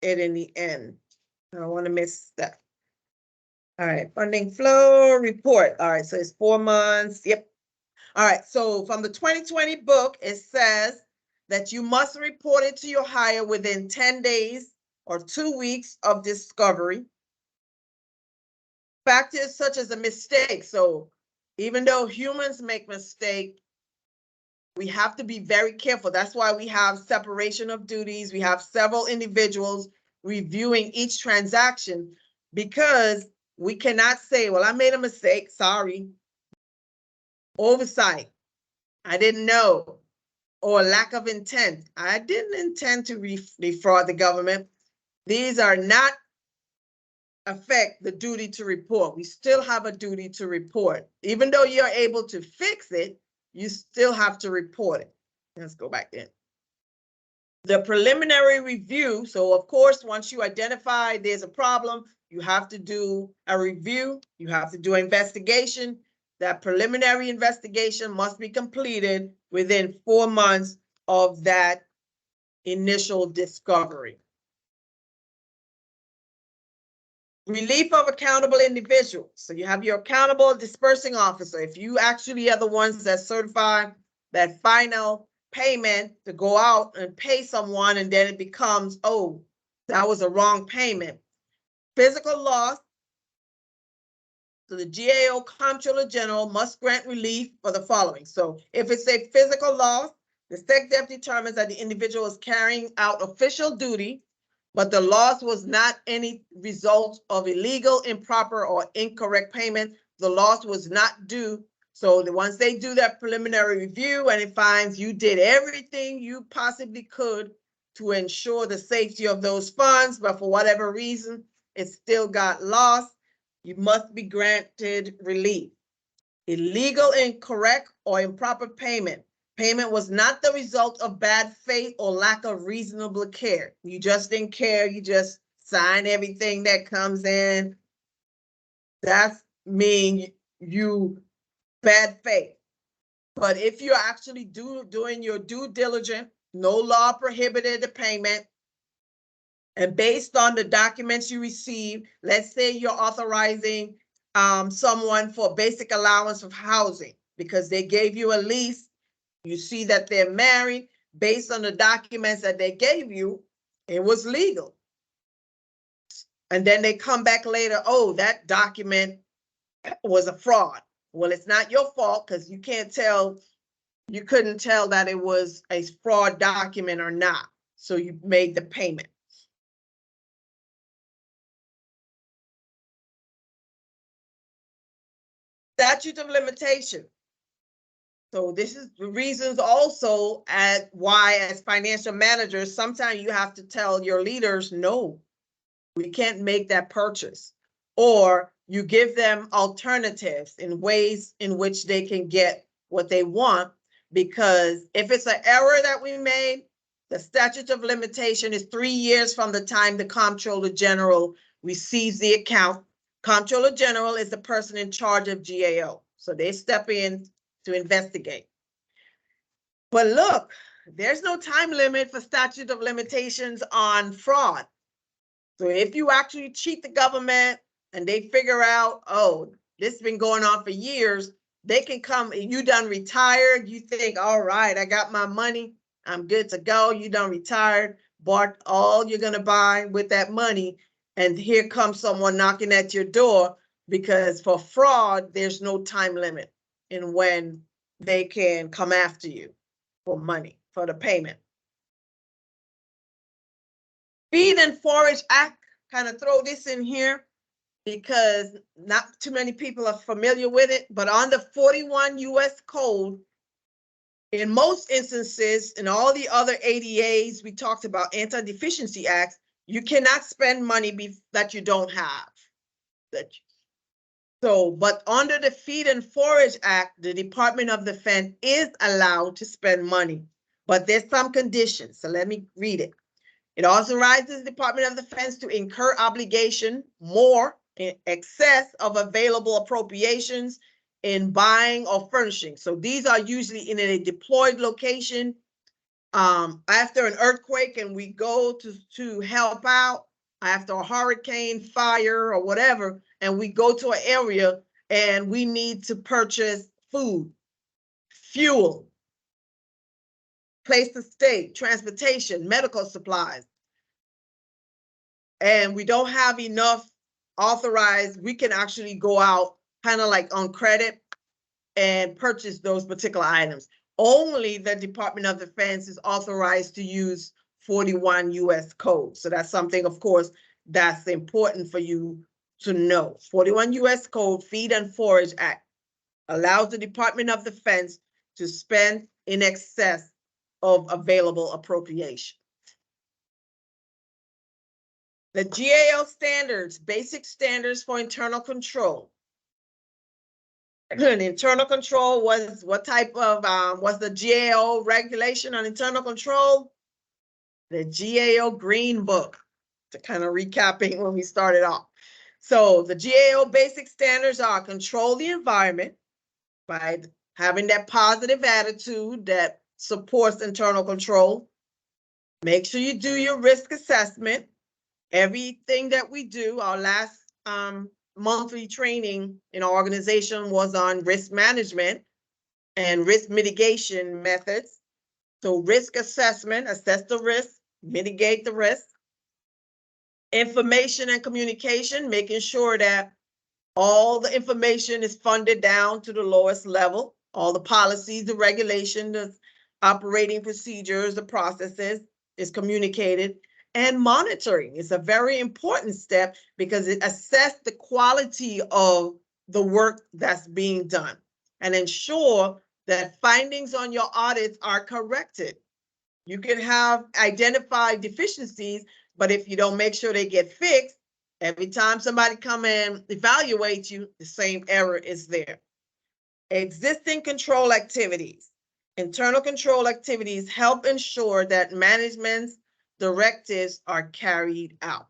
it in the end. I don't want to miss that. All right, funding flow report. All right, so it's 4 months. Yep. All right, so from the 2020 book, it says that you must report it to your hire within 10 days or 2 weeks of discovery. Factors such as a mistake. So even though humans make mistakes, we have to be very careful. That's why we have separation of duties. We have several individuals reviewing each transaction because we cannot say, well, I made a mistake, sorry. Oversight, I didn't know, or lack of intent. I didn't intend to defraud the government. These are not affect the duty to report. We still have a duty to report. Even though you're able to fix it, you still have to report it. Let's go back in. The preliminary review. So of course, once you identify there's a problem, you have to do a review. You have to do an investigation. That preliminary investigation must be completed within 4 months of that initial discovery. Relief of accountable individuals. So you have your accountable dispersing officer. If you actually are the ones that certify that final payment to go out and pay someone, and then it becomes, oh, that was a wrong payment. Physical loss, So the GAO Comptroller General must grant relief for the following. So if it's a physical loss, the SecDef determines that the individual is carrying out official duty, but the loss was not any result of illegal, improper, or incorrect payment. The loss was not due. So once they do that preliminary review and it finds you did everything you possibly could to ensure the safety of those funds, but for whatever reason, it still got lost, you must be granted relief. Illegal, incorrect, or improper payment. Payment was not the result of bad faith or lack of reasonable care. You just didn't care. You just sign everything that comes in. That's mean you bad faith. But if you're actually doing your due diligence, no law prohibited the payment, and based on the documents you receive, let's say you're authorizing someone for basic allowance of housing because they gave you a lease, you see that they're married, based on the documents that they gave you, it was legal. And then they come back later, oh, that document was a fraud. Well, it's not your fault because you couldn't tell that it was a fraud document or not. So you made the payment. Statute of limitation. So this is the reasons also at why, as financial managers, sometimes you have to tell your leaders, no, we can't make that purchase. Or you give them alternatives in ways in which they can get what they want, because if it's an error that we made, the statute of limitation is 3 years from the time the Comptroller General receives the account. Comptroller General is the person in charge of GAO. So they step in to investigate. But look, there's no time limit for statute of limitations on fraud. So if you actually cheat the government and they figure out, oh, this has been going on for years, they can come, you done retired, you think, all right, I got my money, I'm good to go, you done retired, bought all you're gonna buy with that money, and here comes someone knocking at your door, because for fraud, there's no time limit in when they can come after you for money, for the payment. Feed and Forage Act, kind of throw this in here because not too many people are familiar with it, but on the 41 US Code, in most instances, in all the other ADAs we talked about, anti-deficiency acts, you cannot spend money that you don't have. So, but under the Feed and Forage Act, the Department of Defense is allowed to spend money, but there's some conditions. So let me read it. It authorizes the Department of Defense to incur obligation more in excess of available appropriations in buying or furnishing. So these are usually in a deployed location after an earthquake, and we go to help out after a hurricane, fire, or whatever, and we go to an area and we need to purchase food, fuel, place to stay, transportation, medical supplies, and we don't have enough authorized, we can actually go out kind of like on credit and purchase those particular items. Only the Department of Defense is authorized to use 41 US Code. So that's something, of course, that's important for you to know. 41 US Code, Feed and Forage Act, allows the Department of Defense to spend in excess of available appropriation. The GAO standards, basic standards for internal control. And internal control was what type of, was the GAO regulation on internal control? The GAO Green Book, to kind of recapping when we started off. So the GAO basic standards are control the environment by having that positive attitude that supports internal control. Make sure you do your risk assessment. Everything that we do, our last monthly training in our organization was on risk management and risk mitigation methods. So risk assessment, assess the risk, mitigate the risk. Information and communication, making sure that All the information is funded down to the lowest level. All the policies, the regulation, the operating procedures, the processes is communicated. And monitoring is a very important step because it assesses the quality of the work that's being done and ensure that findings on your audits are corrected. You can have identified deficiencies, but if you don't make sure they get fixed, every time somebody come and evaluate you, the same error is there. Existing control activities. Internal control activities help ensure that management's directives are carried out.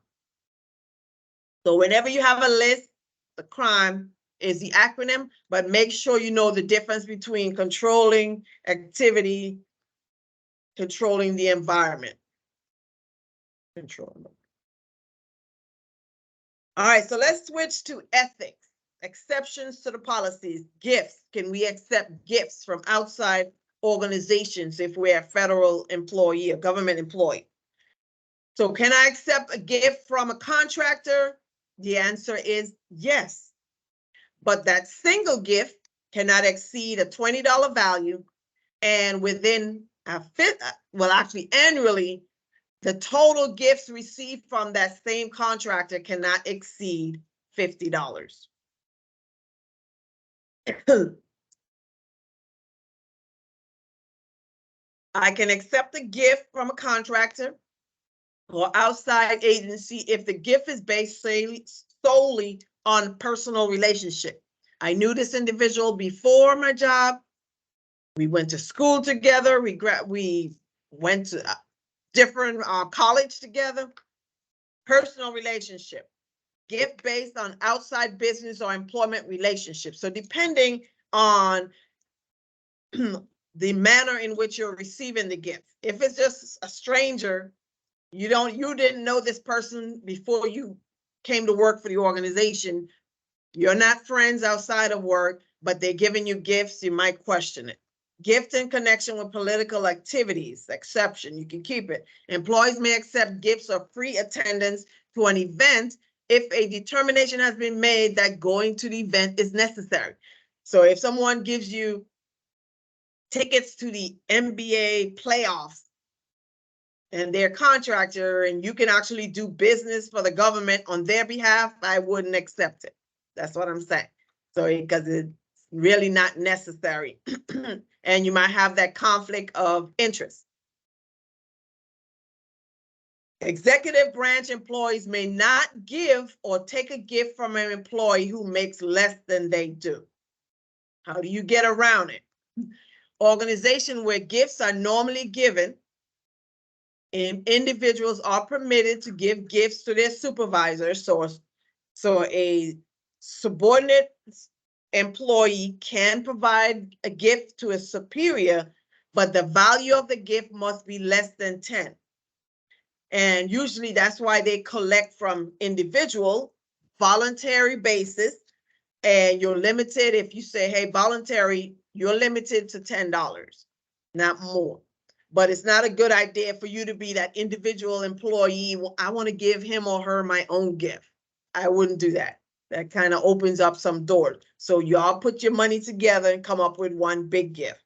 So whenever you have a list, the crime is the acronym, but make sure you know the difference between controlling activity, controlling the environment. Control. All right, so let's switch to ethics, exceptions to the policies, gifts. Can we accept gifts from outside organizations if we're a federal employee, a government employee? So can I accept a gift from a contractor? The answer is yes. But that single gift cannot exceed a $20 value, and within actually annually, the total gifts received from that same contractor cannot exceed $50. I can accept a gift from a contractor or outside agency if the gift is based solely on personal relationship. I knew this individual before my job. We went to school together. We went to different college together. Personal relationship. Gift based on outside business or employment relationships. So depending on the manner in which you're receiving the gift. If it's just a stranger, you didn't know this person before you came to work for the organization. You're not friends outside of work, but they're giving you gifts, you might question it. Gift in connection with political activities, exception, you can keep it. Employees may accept gifts or free attendance to an event if a determination has been made that going to the event is necessary. So if someone gives you tickets to the NBA playoffs and their contractor, and you can actually do business for the government on their behalf, I wouldn't accept it. That's what I'm saying. So because it's really not necessary. And you might have that conflict of interest. Executive branch employees may not give or take a gift from an employee who makes less than they do. How do you get around it? Organization where gifts are normally given, and individuals are permitted to give gifts to their supervisors. So a subordinate employee can provide a gift to a superior, but the value of the gift must be less than 10. And usually that's why they collect from individual, voluntary basis, and you're limited. If you say, hey, voluntary, you're limited to $10, not more. But it's not a good idea for you to be that individual employee. Well, I want to give him or her my own gift. I wouldn't do that. That kind of opens up some doors. So y'all put your money together and come up with one big gift.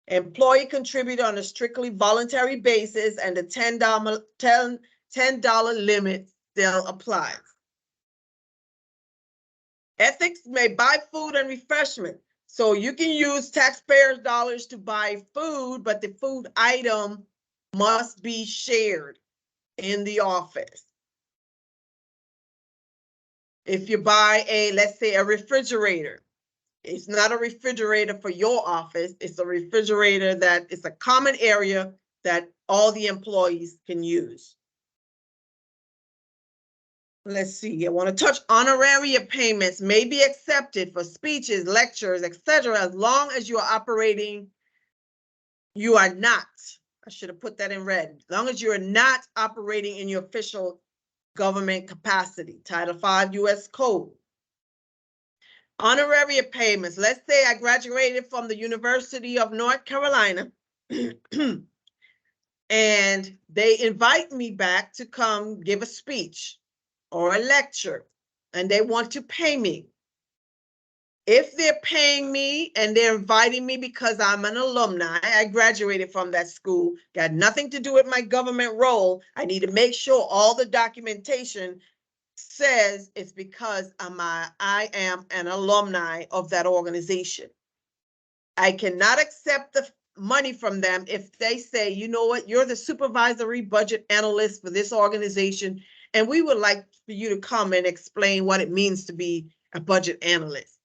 Employee contribute on a strictly voluntary basis, and the $10 limit still applies. Ethics may buy food and refreshment. So you can use taxpayers' dollars to buy food, but the food item must be shared in the office. If you buy let's say a refrigerator, it's not a refrigerator for your office. It's a refrigerator that is a common area that all the employees can use. Let's see, I want to touch honorary payments may be accepted for speeches, lectures, etc. as long as you are not, I should have put that in red, as long as you are not operating in your official government capacity. Title V U.S. Code. Honorary payments. Let's say I graduated from the University of North Carolina and they invite me back to come give a speech or a lecture, and they want to pay me. If they're paying me and they're inviting me because I'm an alumni, I graduated from that school, got nothing to do with my government role, I need to make sure all the documentation says it's because I am an alumni of that organization. I cannot accept the money from them if they say, you know what, you're the supervisory budget analyst for this organization, and we would like for you to come and explain what it means to be a budget analyst.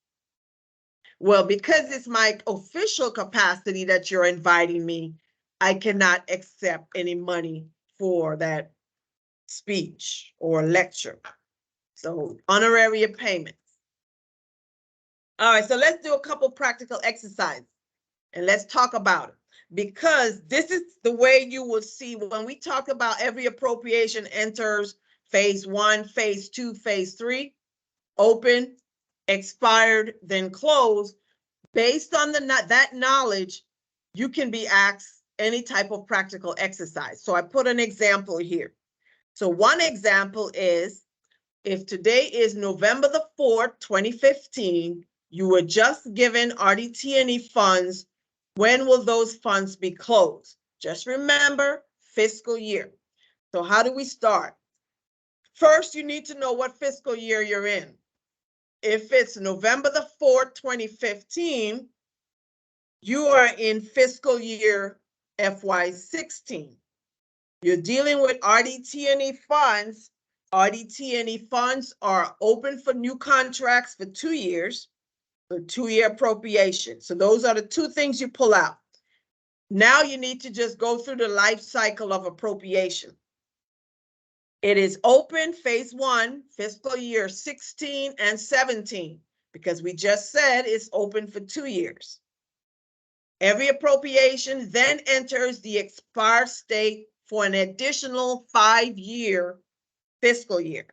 Well, because it's my official capacity that you're inviting me, I cannot accept any money for that speech or lecture. So honorary payments. All right, so let's do a couple practical exercises and let's talk about it, because this is the way you will see when we talk about every appropriation enters phase 1, phase 2, phase 3, open, expired, then close. Based on that knowledge, you can be asked any type of practical exercise. So I put an example here. So one example is, if today is November the 4th, 2015, you were just given RDT&E funds, when will those funds be closed? Just remember, fiscal year. So how do we start? First, you need to know what fiscal year you're in. If it's November the 4th, 2015, you are in fiscal year FY16. You're dealing with RDT&E funds. RDT&E funds are open for new contracts for 2 years, for 2-year appropriation. So those are the two things you pull out. Now you need to just go through the life cycle of appropriation. It is open phase 1, fiscal year 16 and 17, because we just said it's open for 2 years. Every appropriation then enters the expired state for an additional 5-year fiscal year.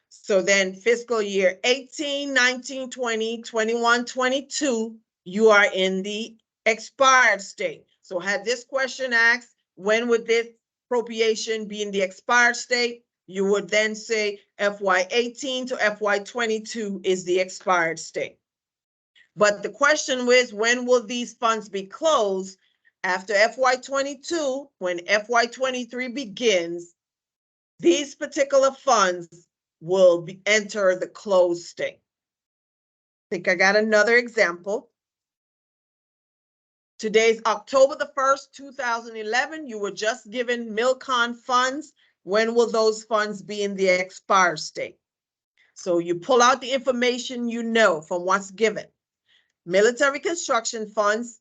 So then fiscal year 18, 19, 20, 21, 22, you are in the expired state. So had this question asked, when would this appropriation be in the expired state? You would then say FY18 to FY22 is the expired state. But the question was, when will these funds be closed? After FY22, when FY23 begins, these particular funds will enter the closed state. I think I got another example. Today's October the 1st, 2011. You were just given Milcon funds. When will those funds be in the expired state? So you pull out the information you know from what's given. Military construction funds,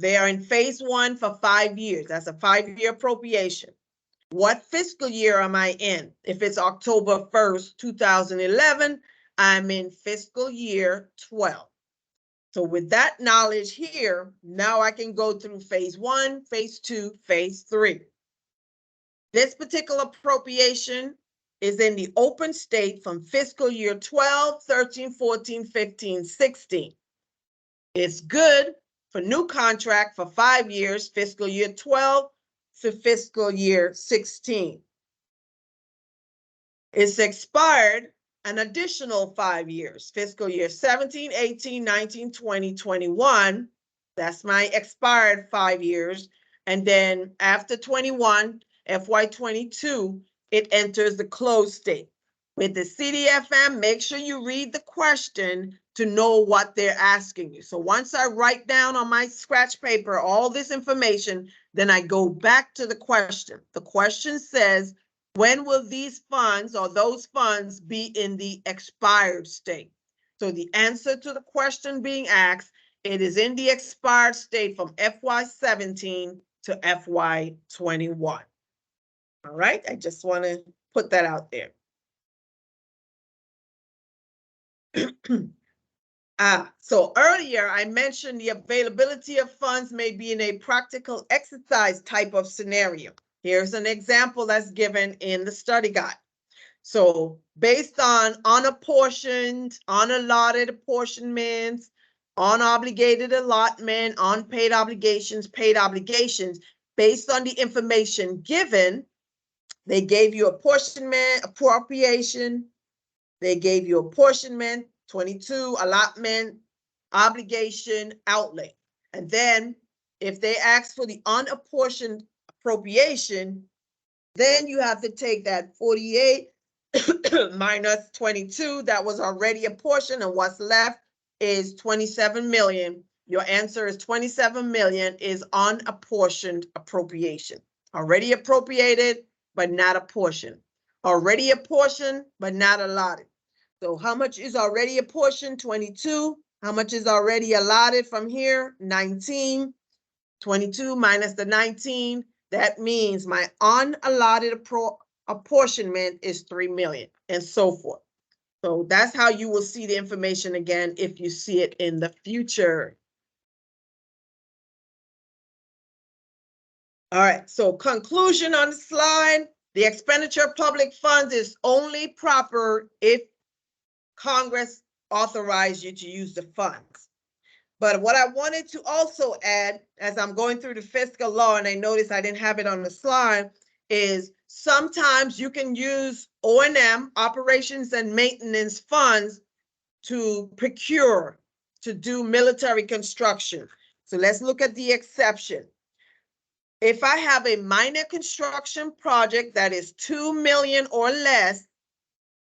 they are in phase 1 for 5 years. That's a 5-year appropriation. What fiscal year am I in? If it's October 1st, 2011, I'm in fiscal year 12. So with that knowledge here, now I can go through phase 1, phase 2, phase 3. This particular appropriation is in the open state from fiscal year 12, 13, 14, 15, 16. It's good for new contract for 5 years, fiscal year 12 to fiscal year 16. It's expired an additional 5 years, fiscal year 17, 18, 19, 20, 21. That's my expired 5 years. And then after 21, FY22, it enters the closed state. With the CDFM, make sure you read the question to know what they're asking you. So once I write down on my scratch paper all this information, then I go back to the question. The question says, when will these funds or those funds be in the expired state? So the answer to the question being asked, it is in the expired state from FY17 to FY21. All right, I just want to put that out there. So earlier I mentioned the availability of funds may be in a practical exercise type of scenario. Here's an example that's given in the study guide. So based on unapportioned, unallotted apportionments, unobligated allotment, unpaid obligations, paid obligations, based on the information given, they gave you apportionment, appropriation, they gave you apportionment, 22, allotment, obligation, outlay. And then if they ask for the unapportioned appropriation, then you have to take that 48 minus 22 that was already apportioned, and what's left is 27 million. Your answer is 27 million is unapportioned appropriation. Already appropriated, but not apportioned. Already apportioned, but not allotted. So how much is already apportioned? 22. How much is already allotted from here? 19. 22 minus the 19. That means my unallotted apportionment is 3 million, and so forth. So that's how you will see the information again if you see it in the future. All right, so conclusion on the slide. The expenditure of public funds is only proper if Congress authorized you to use the funds. But what I wanted to also add, as I'm going through the fiscal law, and I noticed I didn't have it on the slide, is sometimes you can use O&M, operations and maintenance funds, to procure, to do military construction. So let's look at the exception. If I have a minor construction project that is 2 million or less,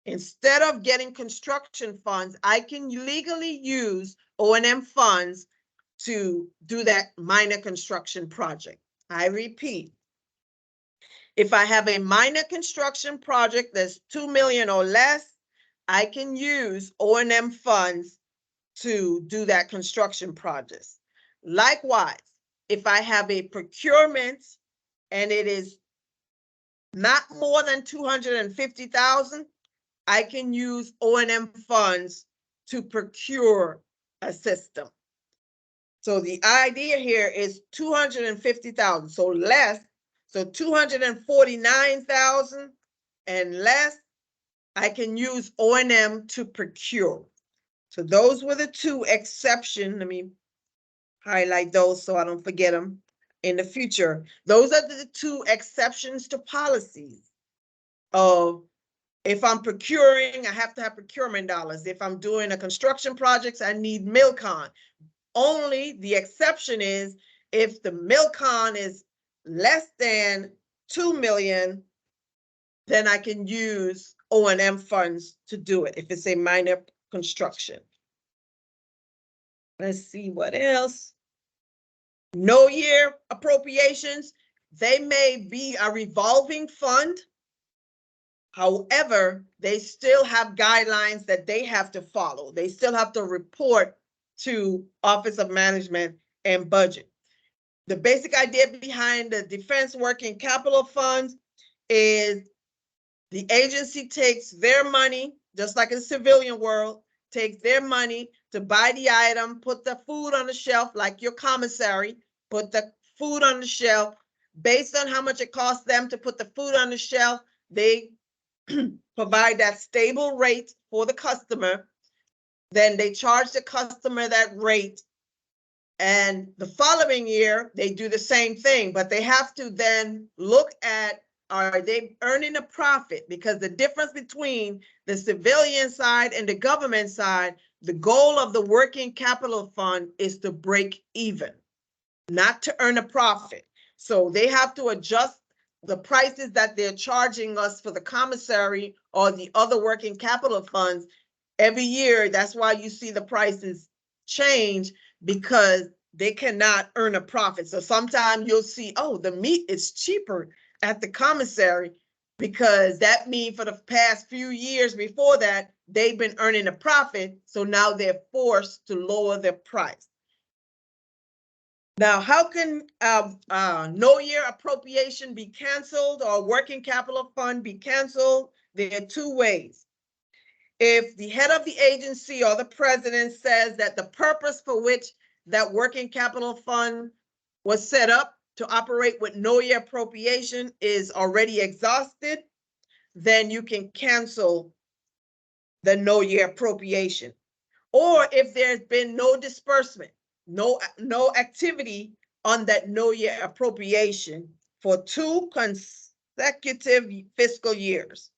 instead of getting construction funds, I can legally use O&M funds to do that minor construction project. I repeat, if I have a minor construction project that's 2 million or less, I can use O&M funds to do that construction project. Likewise, if I have a procurement and it is not more than 250,000, I can use O&M funds to procure a system. So the idea here is 250,000, so less, so 249,000 and less, I can use O&M to procure. So those were the two exceptions. Let me highlight those so I don't forget them in the future. Those are the two exceptions to policies of, if I'm procuring, I have to have procurement dollars. If I'm doing a construction project, I need MILCON. Only the exception is if the MILCON is less than 2 million, then I can use O&M funds to do it if it's a minor construction. Let's see what else. No year appropriations. They may be a revolving fund. However, they still have guidelines that they have to follow. They still have to report to Office of Management and Budget. The basic idea behind the Defense Working Capital Funds is the agency takes their money, just like in the civilian world, takes their money to buy the item, put the food on the shelf, like your commissary, put the food on the shelf. Based on how much it costs them to put the food on the shelf, they provide that stable rate for the customer. Then they charge the customer that rate. And the following year, they do the same thing, but they have to then look at, are they earning a profit? Because the difference between the civilian side and the government side, the goal of the working capital fund is to break even, not to earn a profit. So they have to adjust the prices that they're charging us for the commissary or the other working capital funds every year. That's why you see the prices change, because they cannot earn a profit. So sometimes you'll see, oh, the meat is cheaper at the commissary, because that means for the past few years before that, they've been earning a profit. So now they're forced to lower their price. Now, how can no year appropriation be canceled or working capital fund be canceled? There are two ways. If the head of the agency or the president says that the purpose for which that working capital fund was set up to operate with no year appropriation is already exhausted, then you can cancel the no year appropriation. Or if there's been no disbursement, no activity on that no year appropriation for 2 consecutive fiscal years,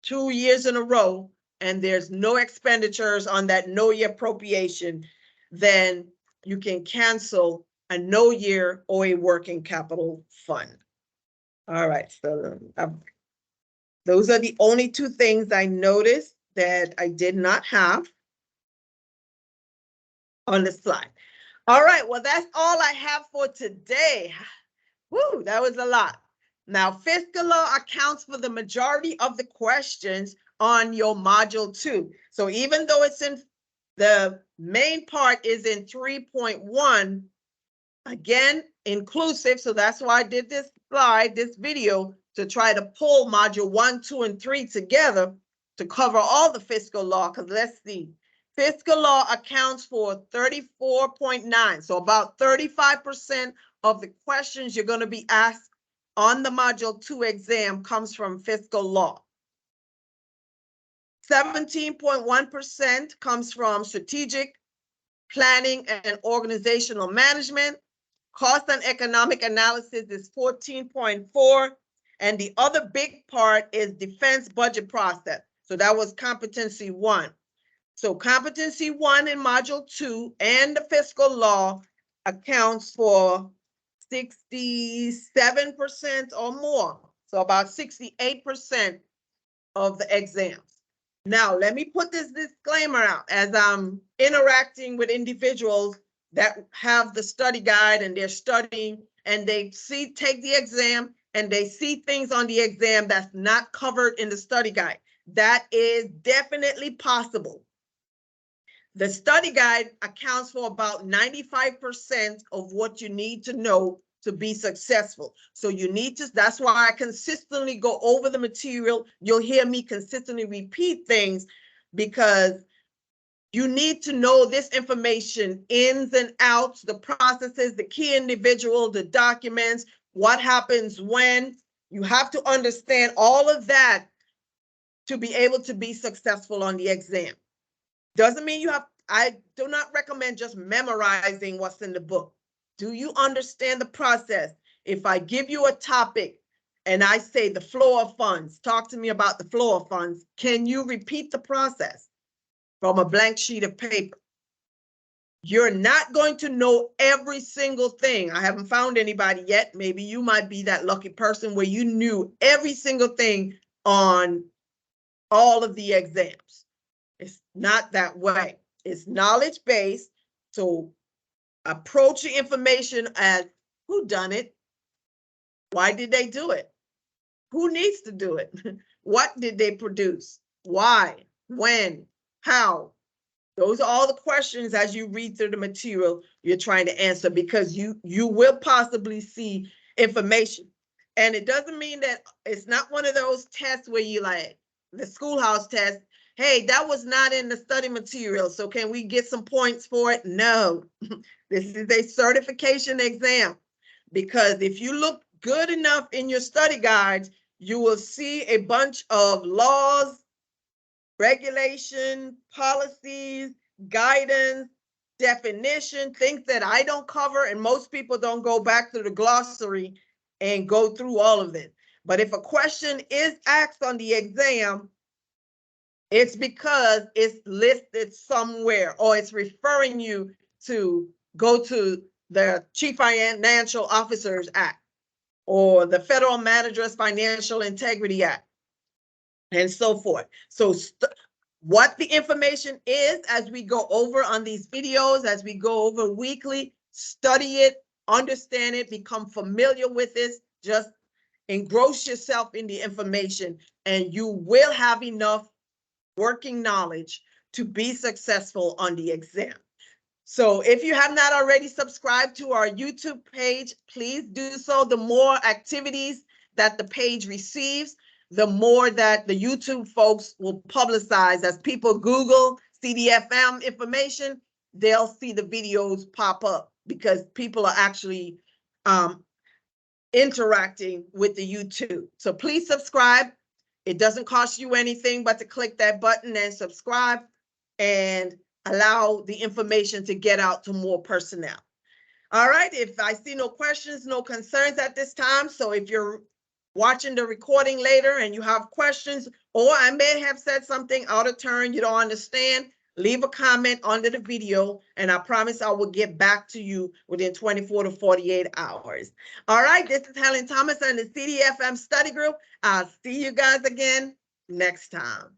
2 years in a row, and there's no expenditures on that no year appropriation, then you can cancel a no year or a working capital fund. All right, so those are the only two things I noticed that I did not have on the slide. All right, well, that's all I have for today. Woo, that was a lot. Now, fiscal law accounts for the majority of the questions on your module 2. So even though it's in the main part is in 3.1, again, inclusive. So that's why I did this slide, this video, to try to pull module 1, 2, and 3 together to cover all the fiscal law. Because let's see, fiscal law accounts for 34.9. So about 35% of the questions you're going to be asked on the module 2 exam comes from fiscal law. 17.1% comes from strategic planning and organizational management. Cost and economic analysis is 14.4. And the other big part is defense budget process. So that was competency 1. So competency 1 in module 2 and the fiscal law accounts for 67% or more. So about 68% of the exams. Now, let me put this disclaimer out as I'm interacting with individuals that have the study guide and they're studying and they take the exam and they see things on the exam that's not covered in the study guide. That is definitely possible. The study guide accounts for about 95% of what you need to know to be successful. So you need to, that's why I consistently go over the material. You'll hear me consistently repeat things because you need to know this information, ins and outs, the processes, the key individual, the documents, what happens when. You have to understand all of that to be able to be successful on the exam. Doesn't mean you have, I do not recommend just memorizing what's in the book. Do you understand the process? If I give you a topic and I say the flow of funds, talk to me about the flow of funds, can you repeat the process from a blank sheet of paper? You're not going to know every single thing. I haven't found anybody yet. Maybe you might be that lucky person where you knew every single thing on all of the exams. It's not that way. It's knowledge-based. So approach the information as who done it? Why did they do it? Who needs to do it? What did they produce? Why? When? How? Those are all the questions as you read through the material you're trying to answer, because you will possibly see information. And it doesn't mean that it's not one of those tests where you like the schoolhouse test. Hey, that was not in the study material, so can we get some points for it? No, this is a certification exam, because if you look good enough in your study guides, you will see a bunch of laws, regulation, policies, guidance, definition, things that I don't cover, and most people don't go back to the glossary and go through all of it. But if a question is asked on the exam, it's because it's listed somewhere, or it's referring you to go to the Chief Financial Officers Act or the Federal Managers Financial Integrity Act, and so forth. So what the information is as we go over on these videos, as we go over weekly, study it, understand it, become familiar with this, just engross yourself in the information, and you will have enough working knowledge to be successful on the exam. So if you have not already subscribed to our YouTube page, please do so. The more activities that the page receives, the more that the YouTube folks will publicize. As people Google CDFM information, they'll see the videos pop up because people are actually interacting with the YouTube. So please subscribe. It doesn't cost you anything but to click that button and subscribe and allow the information to get out to more personnel. All right, if I see no questions, no concerns at this time. So if you're watching the recording later and you have questions, or I may have said something out of turn you don't understand, leave a comment under the video, and I promise I will get back to you within 24 to 48 hours. All right, this is Helen Thomas and the CDFM Study Group. I'll see you guys again next time.